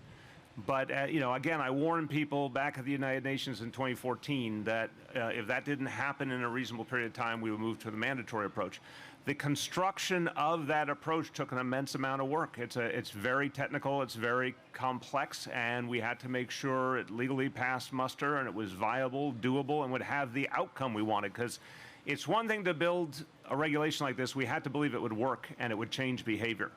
But, you know, again, I warned people back at the United Nations in 2014 that if that didn't happen in a reasonable period of time, we would move to the mandatory approach. The construction of that approach took an immense amount of work. It's very technical, it's very complex, and we had to make sure it legally passed muster and it was viable, doable, and would have the outcome we wanted. Because it's one thing to build a regulation like this, we had to believe it would work and it would change behavior.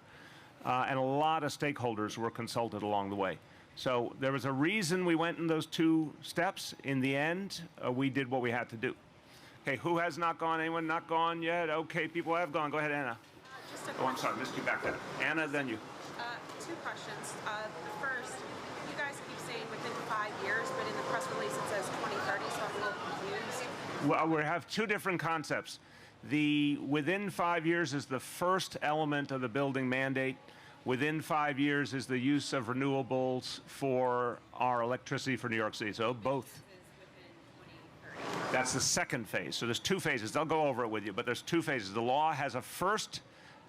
And a lot of stakeholders were consulted along the way. So there was a reason we went in those 2 steps. In the end, we did what we had to do. Okay, who has not gone? Anyone not gone yet? Okay, people have gone. Go ahead, Anna. Just a Oh, I'm sorry, missed you back there. Anna, then you. 2 questions. The first, you guys keep saying within 5 years, but in the press release it says 2030, so I'm a little confused. Well, we have 2 different concepts. The within 5 years is the first element of the building mandate. Within 5 years is the use of renewables for our electricity for New York City. So both. That's the second phase. So there's 2 phases. They'll go over it with you, but there's 2 phases. The law has a first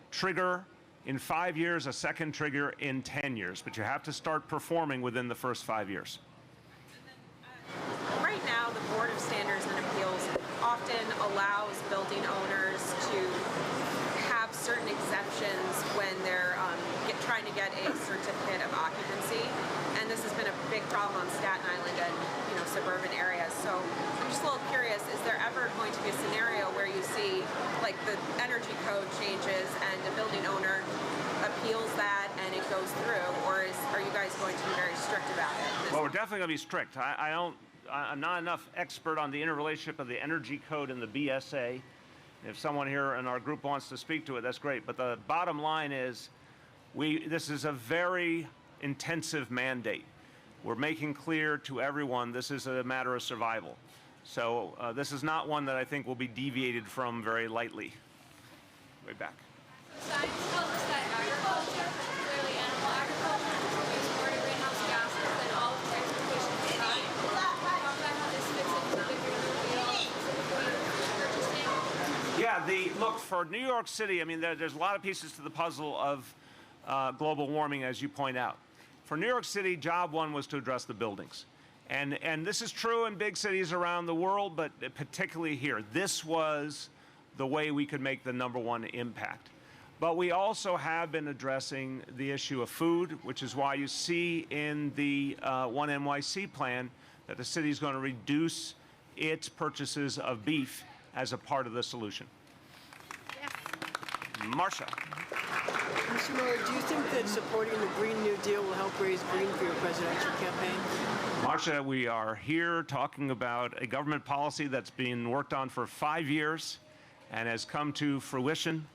trigger in 5 years, a second trigger in 10 years, but you have to start performing within the first 5 years. Right now, the Board of Standards and Appeals often allows building owners to have certain exemptions when they're trying to get a certificate of occupancy, and this has been a big problem on Staten Island and suburban areas. So I'm just a little curious: is there ever going to be a scenario where you see like the energy code changes and the building owner appeals that and it goes through, or are you guys going to be very strict about it? Well, we're definitely going to be strict. I'm not enough expert on the interrelationship of the energy code and the BSA. If someone here in our group wants to speak to it, that's great. But the bottom line is, this is a very intensive mandate. We're making clear to everyone this is a matter of survival. So this is not one that I think will be deviated from very lightly. Way back. Science tells us that agriculture, particularly animal agriculture, contributes more to greenhouse gases than all of transportation combined. Talk about how this fits into the bigger deal, specifically purchasing. Yeah, look, for New York City, I mean, there's a lot of pieces to the puzzle of global warming, as you point out. For New York City, job one was to address the buildings. And this is true in big cities around the world, but particularly here. This was the way we could make the #1 impact. But we also have been addressing the issue of food, which is why you see in the One NYC plan that the city is going to reduce its purchases of beef as a part of the solution. Marcia. Mr. Mayor, do you think that supporting the Green New Deal will help raise green for your presidential campaign? Marcia, we are here talking about a government policy that's been worked on for 5 years and has come to fruition.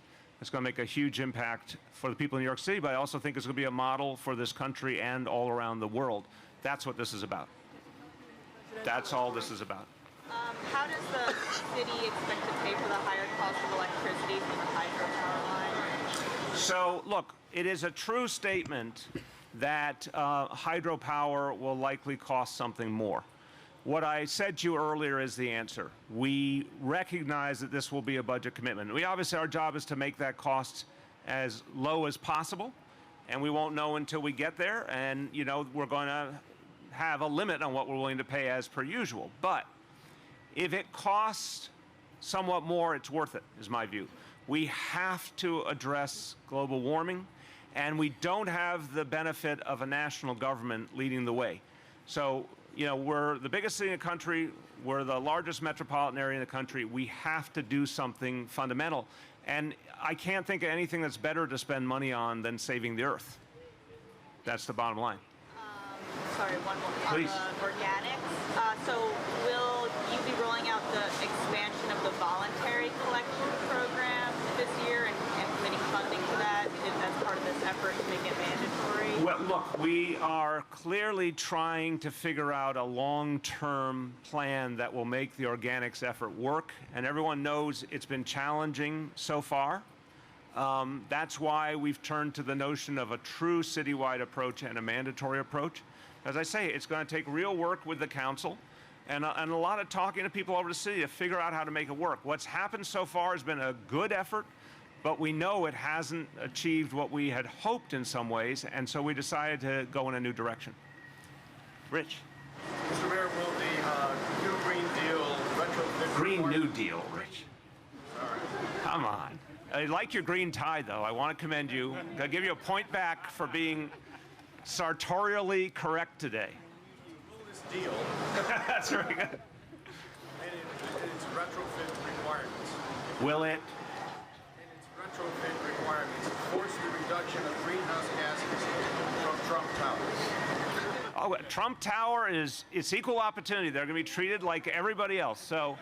It's going to make a huge impact for the people in New York City, but I also think it's going to be a model for this country and all around the world. That's what this is about. That's all this is about. How does the city expect to pay for the higher cost of electricity from the hydropower line? So, look, it is a true statement that hydropower will likely cost something more. What I said to you earlier is the answer. We recognize that this will be a budget commitment. Obviously, our job is to make that cost as low as possible, and we won't know until we get there. And, we're going to have a limit on what we're willing to pay as per usual. But if it costs somewhat more, it's worth it, is my view. We have to address global warming, and we don't have the benefit of a national government leading the way. So, we're the biggest city in the country. We're the largest metropolitan area in the country. We have to do something fundamental. And I can't think of anything that's better to spend money on than saving the earth. That's the bottom line. Sorry, one more on Please. the organics. So will you be rolling out the expansion of the voluntary collection program this year and committing funding to that as part of this effort to make it mandatory? Well, look, we are clearly trying to figure out a long-term plan that will make the organics effort work, and everyone knows it's been challenging so far. That's why we've turned to the notion of a true citywide approach and a mandatory approach. As I say, it's going to take real work with the council and a lot of talking to people over the city to figure out how to make it work. What's happened so far has been a good effort, but we know it hasn't achieved what we had hoped in some ways, and so we decided to go in a new direction. Rich. Mr. Mayor, will the new Green Deal retrofit... Green New Deal, Rich. Come on. I like your green tie, though. I want to commend you. I'll give you a point back for being sartorially correct today. Will this deal That's very good. and its retrofit requirements Will it? and its retrofit requirements force the reduction of greenhouse gases from Trump Towers? Oh, Trump Tower it's equal opportunity. They're going to be treated like everybody else. So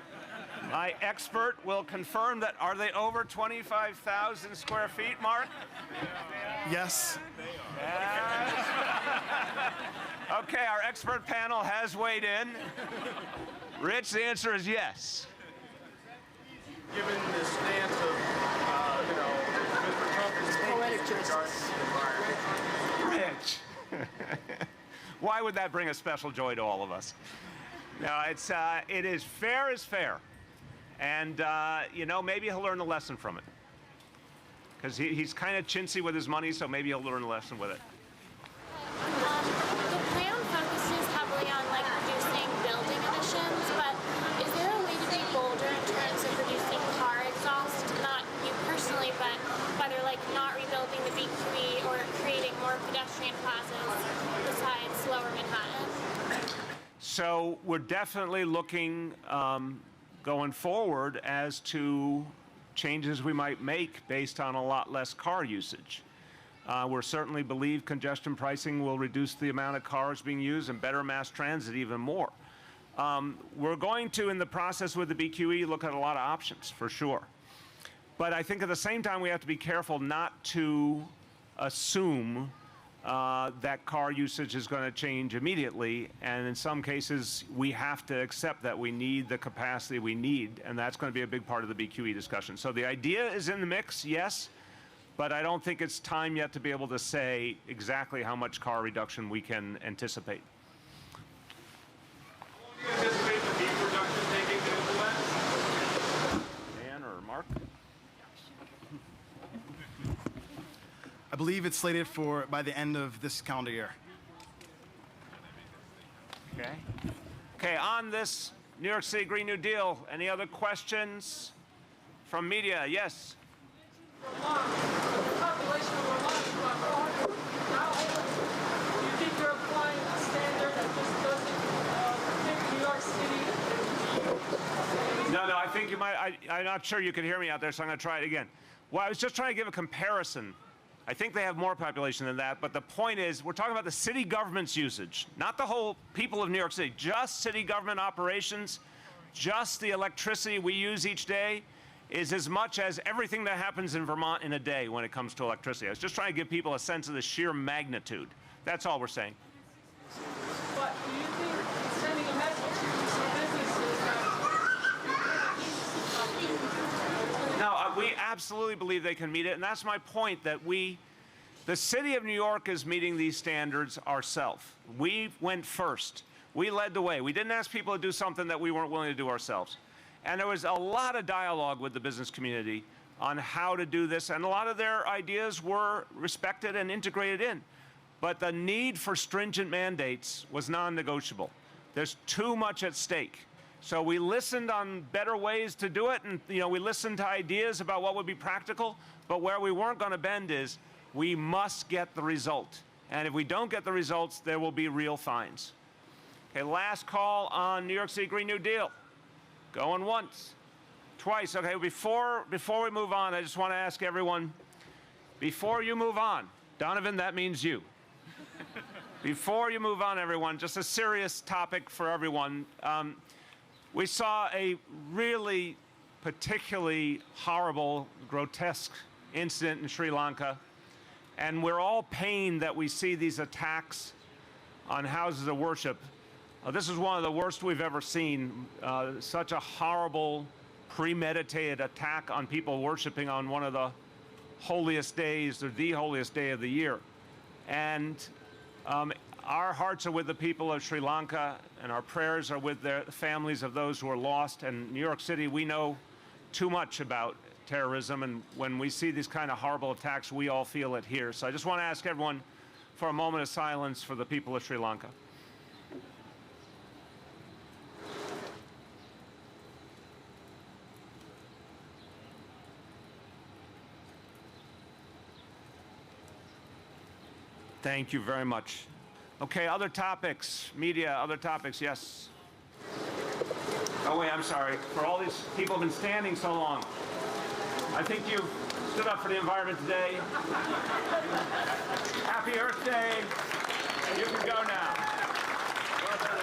my expert will confirm that. Are they over 25,000 square feet, Mark? Yes. Okay, our expert panel has weighed in. Rich, the answer is yes. Given the stance of, Mr. Trump is poetic taking in regards to the environment. Rich. Why would that bring a special joy to all of us? No, it is fair is fair. And, maybe he'll learn a lesson from it. Because he's kind of chintzy with his money, so maybe he'll learn a lesson with it. The plan focuses heavily on reducing building emissions, but is there a way to be bolder in terms of reducing car exhaust? Not you personally, but whether not rebuilding the BQE or creating more pedestrian plazas besides Lower Manhattan? So we're definitely looking going forward as to changes we might make based on a lot less car usage. We certainly believe congestion pricing will reduce the amount of cars being used and better mass transit even more. We're going to, in the process with the BQE, look at a lot of options, for sure. But I think at the same time we have to be careful not to assume that car usage is going to change immediately, and in some cases we have to accept that we need the capacity we need, and that's going to be a big part of the BQE discussion. So the idea is in the mix, yes, but I don't think it's time yet to be able to say exactly how much car reduction we can anticipate. Do you anticipate the beef reduction taking into Dan or Mark? I believe it's slated for by the end of this calendar year. Okay. Okay, on this New York City Green New Deal, any other questions from media? Yes. Population of Vermont is about 400. How do you think you're applying a standard that just doesn't protect New York City? No, I think you might. I'm not sure you can hear me out there, so I'm going to try it again. Well, I was just trying to give a comparison. I think they have more population than that, but the point is we're talking about the city government's usage, not the whole people of New York City, just city government operations, just the electricity we use each day is as much as everything that happens in Vermont in a day when it comes to electricity. I was just trying to give people a sense of the sheer magnitude. That's all we're saying. But do you think sending a message to some businesses No, we absolutely believe they can meet it, and that's my point, that the city of New York is meeting these standards ourselves. We went first. We led the way. We didn't ask people to do something that we weren't willing to do ourselves. And there was a lot of dialogue with the business community on how to do this, and a lot of their ideas were respected and integrated in. But the need for stringent mandates was non-negotiable. There's too much at stake. So we listened on better ways to do it, and we listened to ideas about what would be practical, but where we weren't going to bend is we must get the result. And if we don't get the results, there will be real fines. Okay, last call on New York City Green New Deal. Going once, twice. Okay, before we move on, I just want to ask everyone, before you move on, Donovan, that means you. Before you move on, everyone, just a serious topic for everyone. We saw a really particularly horrible, grotesque incident in Sri Lanka, and we're all pained that we see these attacks on houses of worship. This is one of the worst we've ever seen, such a horrible, premeditated attack on people worshiping on one of the holiest days, or the holiest day of the year. And our hearts are with the people of Sri Lanka, and our prayers are with the families of those who are lost. And New York City, we know too much about terrorism, and when we see these kind of horrible attacks, we all feel it here. So I just want to ask everyone for a moment of silence for the people of Sri Lanka. Thank you very much. Okay, other topics, media, other topics, yes. Oh wait, I'm sorry. For all these people who've been standing so long, I think you stood up for the environment today. Happy Earth Day. You can go now. What's that?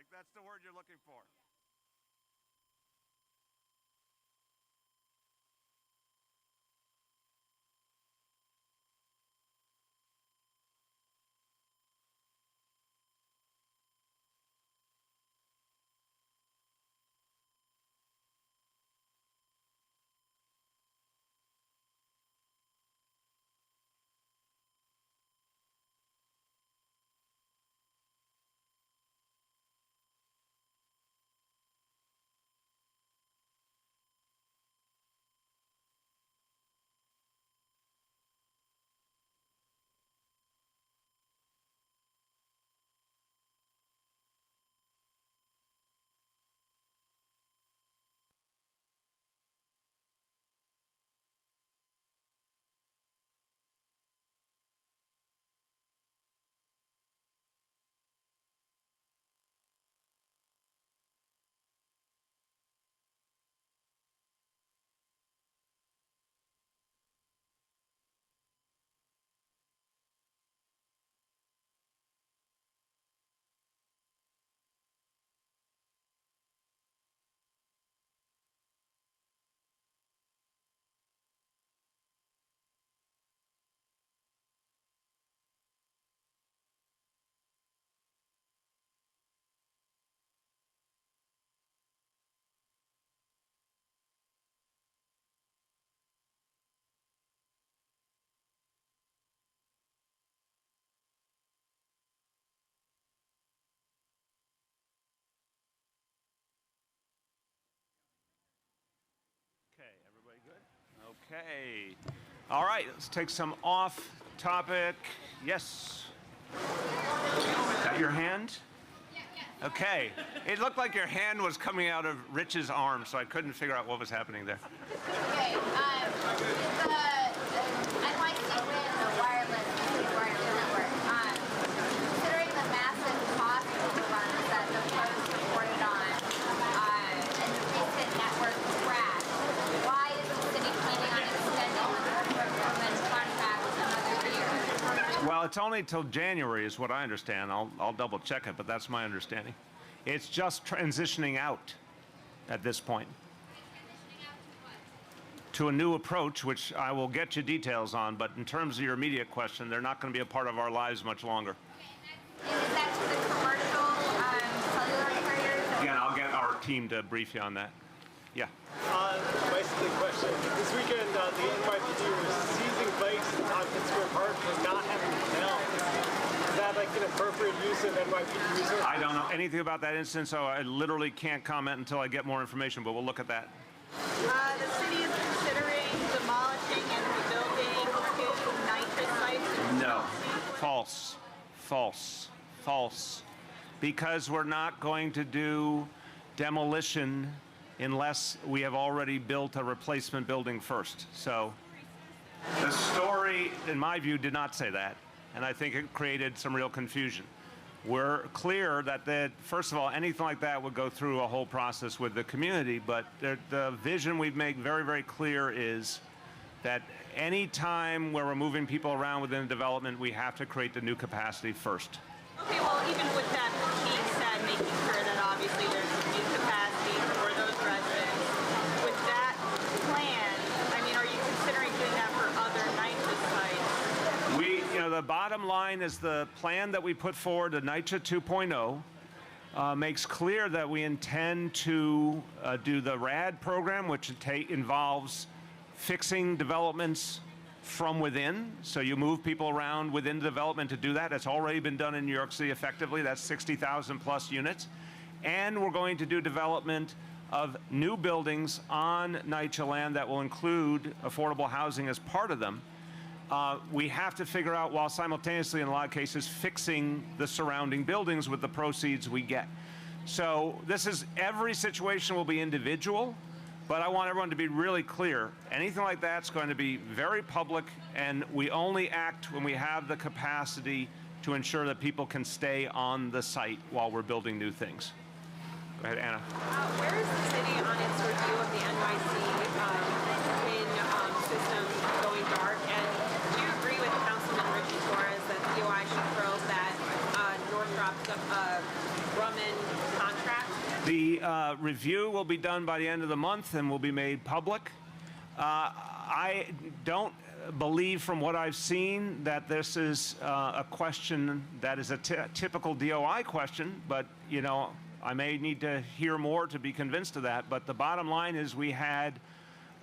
like. That's the word you're looking for. Okay, everybody good? Okay. All right, let's take some off-topic. Yes. Is that your hand? Okay. It looked like your hand was coming out of Rich's arm, so I couldn't figure out what was happening there. Okay, the NYC win the wireless network. Considering the massive cost overruns that the post reported on and the recent network crash, why is the city planning on extending the government contract another year? Well, it's only till January is what I understand. I'll double check it, but that's my understanding. It's just transitioning out at this point to a new approach, which I will get you details on, but in terms of your immediate question, they're not going to be a part of our lives much longer. Is that to the commercial cellular carriers? Again, I'll get our team to brief you on that. Yeah. Basically, question. This weekend, the NYPD was seizing bikes in Tompkins Square Park for not having bells. Is that like an appropriate use of NYPD resources? I don't know anything about that instance, so I literally can't comment until I get more information, but we'll look at that. The city is considering demolishing and rebuilding two nitrous sites. No. False. False. False. Because we're not going to do demolition unless we have already built a replacement building first. So the story, in my view, did not say that, and I think it created some real confusion. We're clear that, first of all, anything like that would go through a whole process with the community, but the vision we've made very, very clear is that any time where we're moving people around within a development, we have to create the new capacity first. Okay, well, even with that being said, making sure that obviously there's new capacity for those residents. With that plan, I mean, are you considering doing that for other nitrous sites? The bottom line is the plan that we put forward, the NYCHA 2.0, makes clear that we intend to do the Rad program, which involves fixing developments from within. So you move people around within the development to do that. It's already been done in New York City effectively. That's 60,000 plus units. And we're going to do development of new buildings on NYCHA land that will include affordable housing as part of them. We have to figure out, while simultaneously in a lot of cases fixing the surrounding buildings with the proceeds we get. So every situation will be individual, but I want everyone to be really clear. Anything like that's going to be very public, and we only act when we have the capacity to ensure that people can stay on the site while we're building new things. Go ahead, Anna. Where is the city on its review of the NYC wind system going dark? And do you agree with Councilman Richie Torres that DOI should probe that Northrop's Grumman review will be done by the end of the month and will be made public. I don't believe from what I've seen that this is a question that is a typical DOI question, but you know, I may need to hear more to be convinced of that. But the bottom line is we had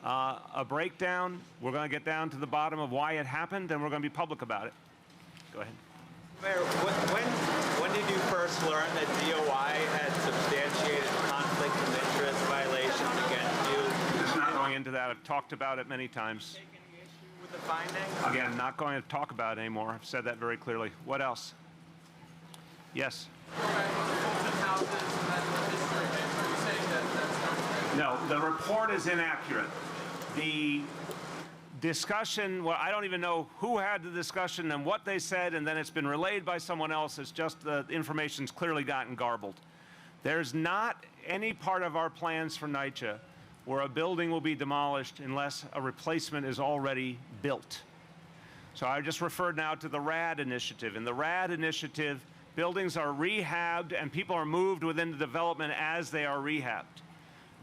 a breakdown. We're going to get down to the bottom of why it happened, and we're going to be public about it. Go ahead. Mayor, when did you first learn that DOI had substantiated conflict of interest violations against you? Just not going into that. I've talked about it many times. Take any issue with the finding? Again, not going to talk about it anymore. I've said that very clearly. What else? Yes. No, the report is inaccurate. The discussion, well, I don't even know who had the discussion and what they said, and then it's been relayed by someone else. It's just the information's clearly gotten garbled. There's not any part of our plans for NYCHA where a building will be demolished unless a replacement is already built. So I just referred now to the Rad Initiative. In the Rad Initiative, buildings are rehabbed and people are moved within the development as they are rehabbed.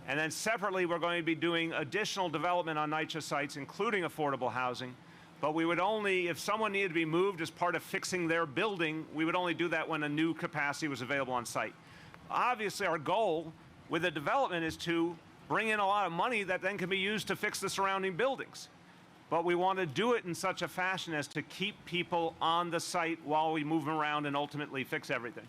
And then separately, we're going to be doing additional development on NYCHA sites, including affordable housing. But we would only, if someone needed to be moved as part of fixing their building, we would only do that when a new capacity was available on site. Obviously, our goal with the development is to bring in a lot of money that then can be used to fix the surrounding buildings. But we want to do it in such a fashion as to keep people on the site while we move them around and ultimately fix everything.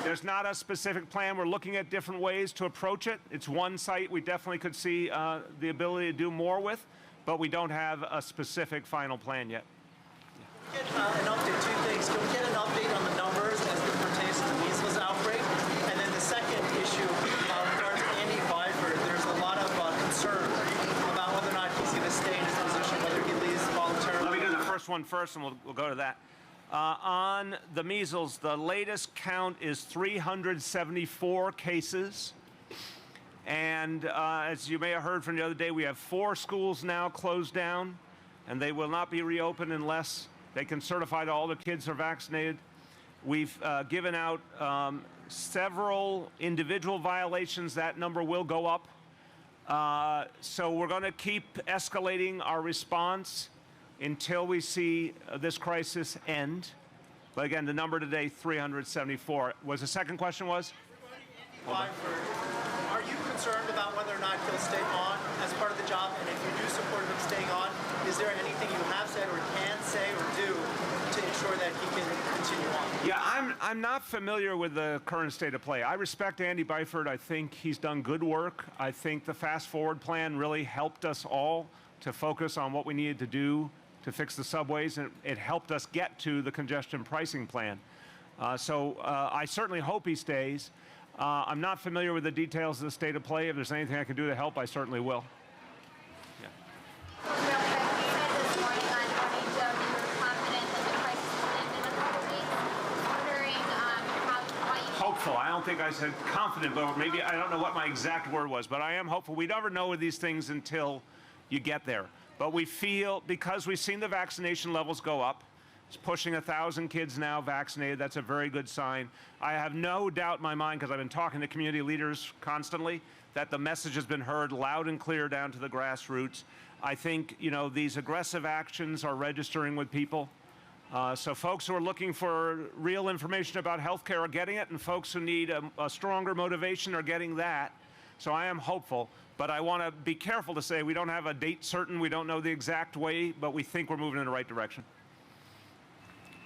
There's not a specific plan. We're looking at different ways to approach it. It's one site we definitely could see the ability to do more with, but we don't have a specific final plan yet. Can we get an update, two things. Can we get an update on the numbers as it pertains to the measles outbreak? And then the second issue, regards to Andy Byford, there's a lot of concern about whether or not he's going to stay in his position, whether he leaves voluntarily. Let me do the first one first, and we'll go to that. On the measles, the latest count is 374 cases. And as you may have heard from the other day, we have 4 schools now closed down, and they will not be reopened unless they can certify that all the kids are vaccinated. We've given out several individual violations. That number will go up. So we're going to keep escalating our response until we see this crisis end. But again, the number today, 374. Was the second question was? Are you concerned about whether or not he'll stay on as part of the job? And if you do support him staying on, is there anything you have said or can say or do to ensure that he can continue on? Yeah, I'm not familiar with the current state of play. I respect Andy Byford. I think he's done good work. I think the Fast Forward plan really helped us all to focus on what we needed to do to fix the subways, and it helped us get to the congestion pricing plan. So I certainly hope he stays. I'm not familiar with the details of the state of play. If there's anything I can do to help, I certainly will. Real quick, you said this morning on NYCHA you were confident that the crisis will end in a couple weeks. Wondering why you... Hopeful. I don't think I said confident, but maybe I don't know what my exact word was, but I am hopeful. We never know with these things until you get there. But we feel, because we've seen the vaccination levels go up, it's pushing 1,000 kids now vaccinated. That's a very good sign. I have no doubt in my mind, because I've been talking to community leaders constantly, that the message has been heard loud and clear down to the grassroots. I think, you know, these aggressive actions are registering with people. So folks who are looking for real information about healthcare are getting it, and folks who need a stronger motivation are getting that. So I am hopeful, but I want to be careful to say we don't have a date certain, we don't know the exact way, but we think we're moving in the right direction.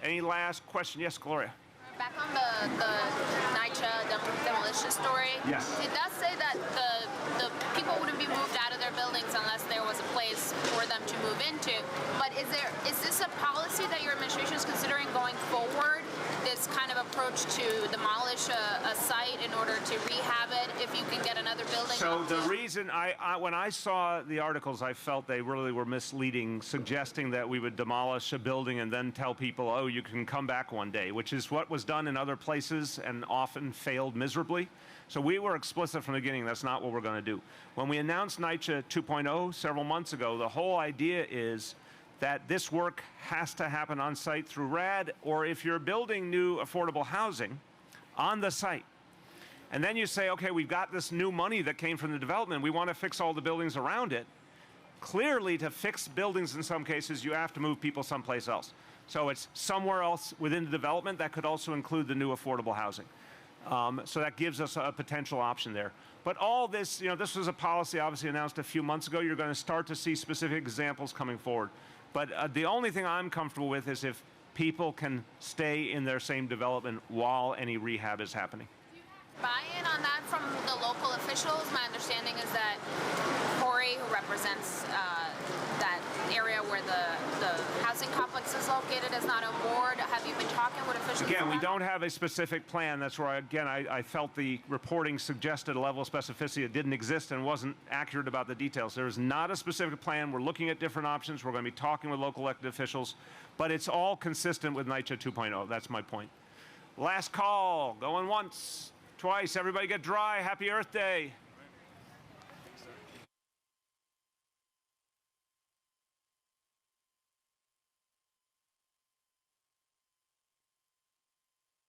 Any last question? Yes, Gloria. Back on the NYCHA demolition story. Yes. It does say that the people wouldn't be moved out of their buildings unless there was a place for them to move into. But is this a policy that your administration is considering going forward? This kind of approach to demolish a site in order to rehab it if you can get another building? So the reason when I saw the articles, I felt they really were misleading, suggesting that we would demolish a building and then tell people, oh, you can come back one day, which is what was done in other places and often failed miserably. So we were explicit from the beginning, that's not what we're going to do. When we announced NYCHA 2.0 several months ago, the whole idea is that this work has to happen on site through RAD, or if you're building new affordable housing on the site, And then you say, okay, we've got this new money that came from the development. We want to fix all the buildings around it. Clearly, to fix buildings in some cases, you have to move people someplace else. So it's somewhere else within the development. That could also include the new affordable housing. So that gives us a potential option there. But all this, this was a policy obviously announced a few months ago. You're going to start to see specific examples coming forward. But the only thing I'm comfortable with is if people can stay in their same development while any rehab is happening. Buy-in on that from the local officials? My understanding is that Corey, who represents that area where the housing complex is located, is not on board. Have you been talking with officials? Again, we don't have a specific plan. That's where, I felt the reporting suggested a level of specificity that didn't exist and wasn't accurate about the details. There is not a specific plan. We're looking at different options. We're going to be talking with local elected officials, but it's all consistent with NYCHA 2.0. That's my point. Last call, going once. Twice. Everybody get dry. Happy Earth Day.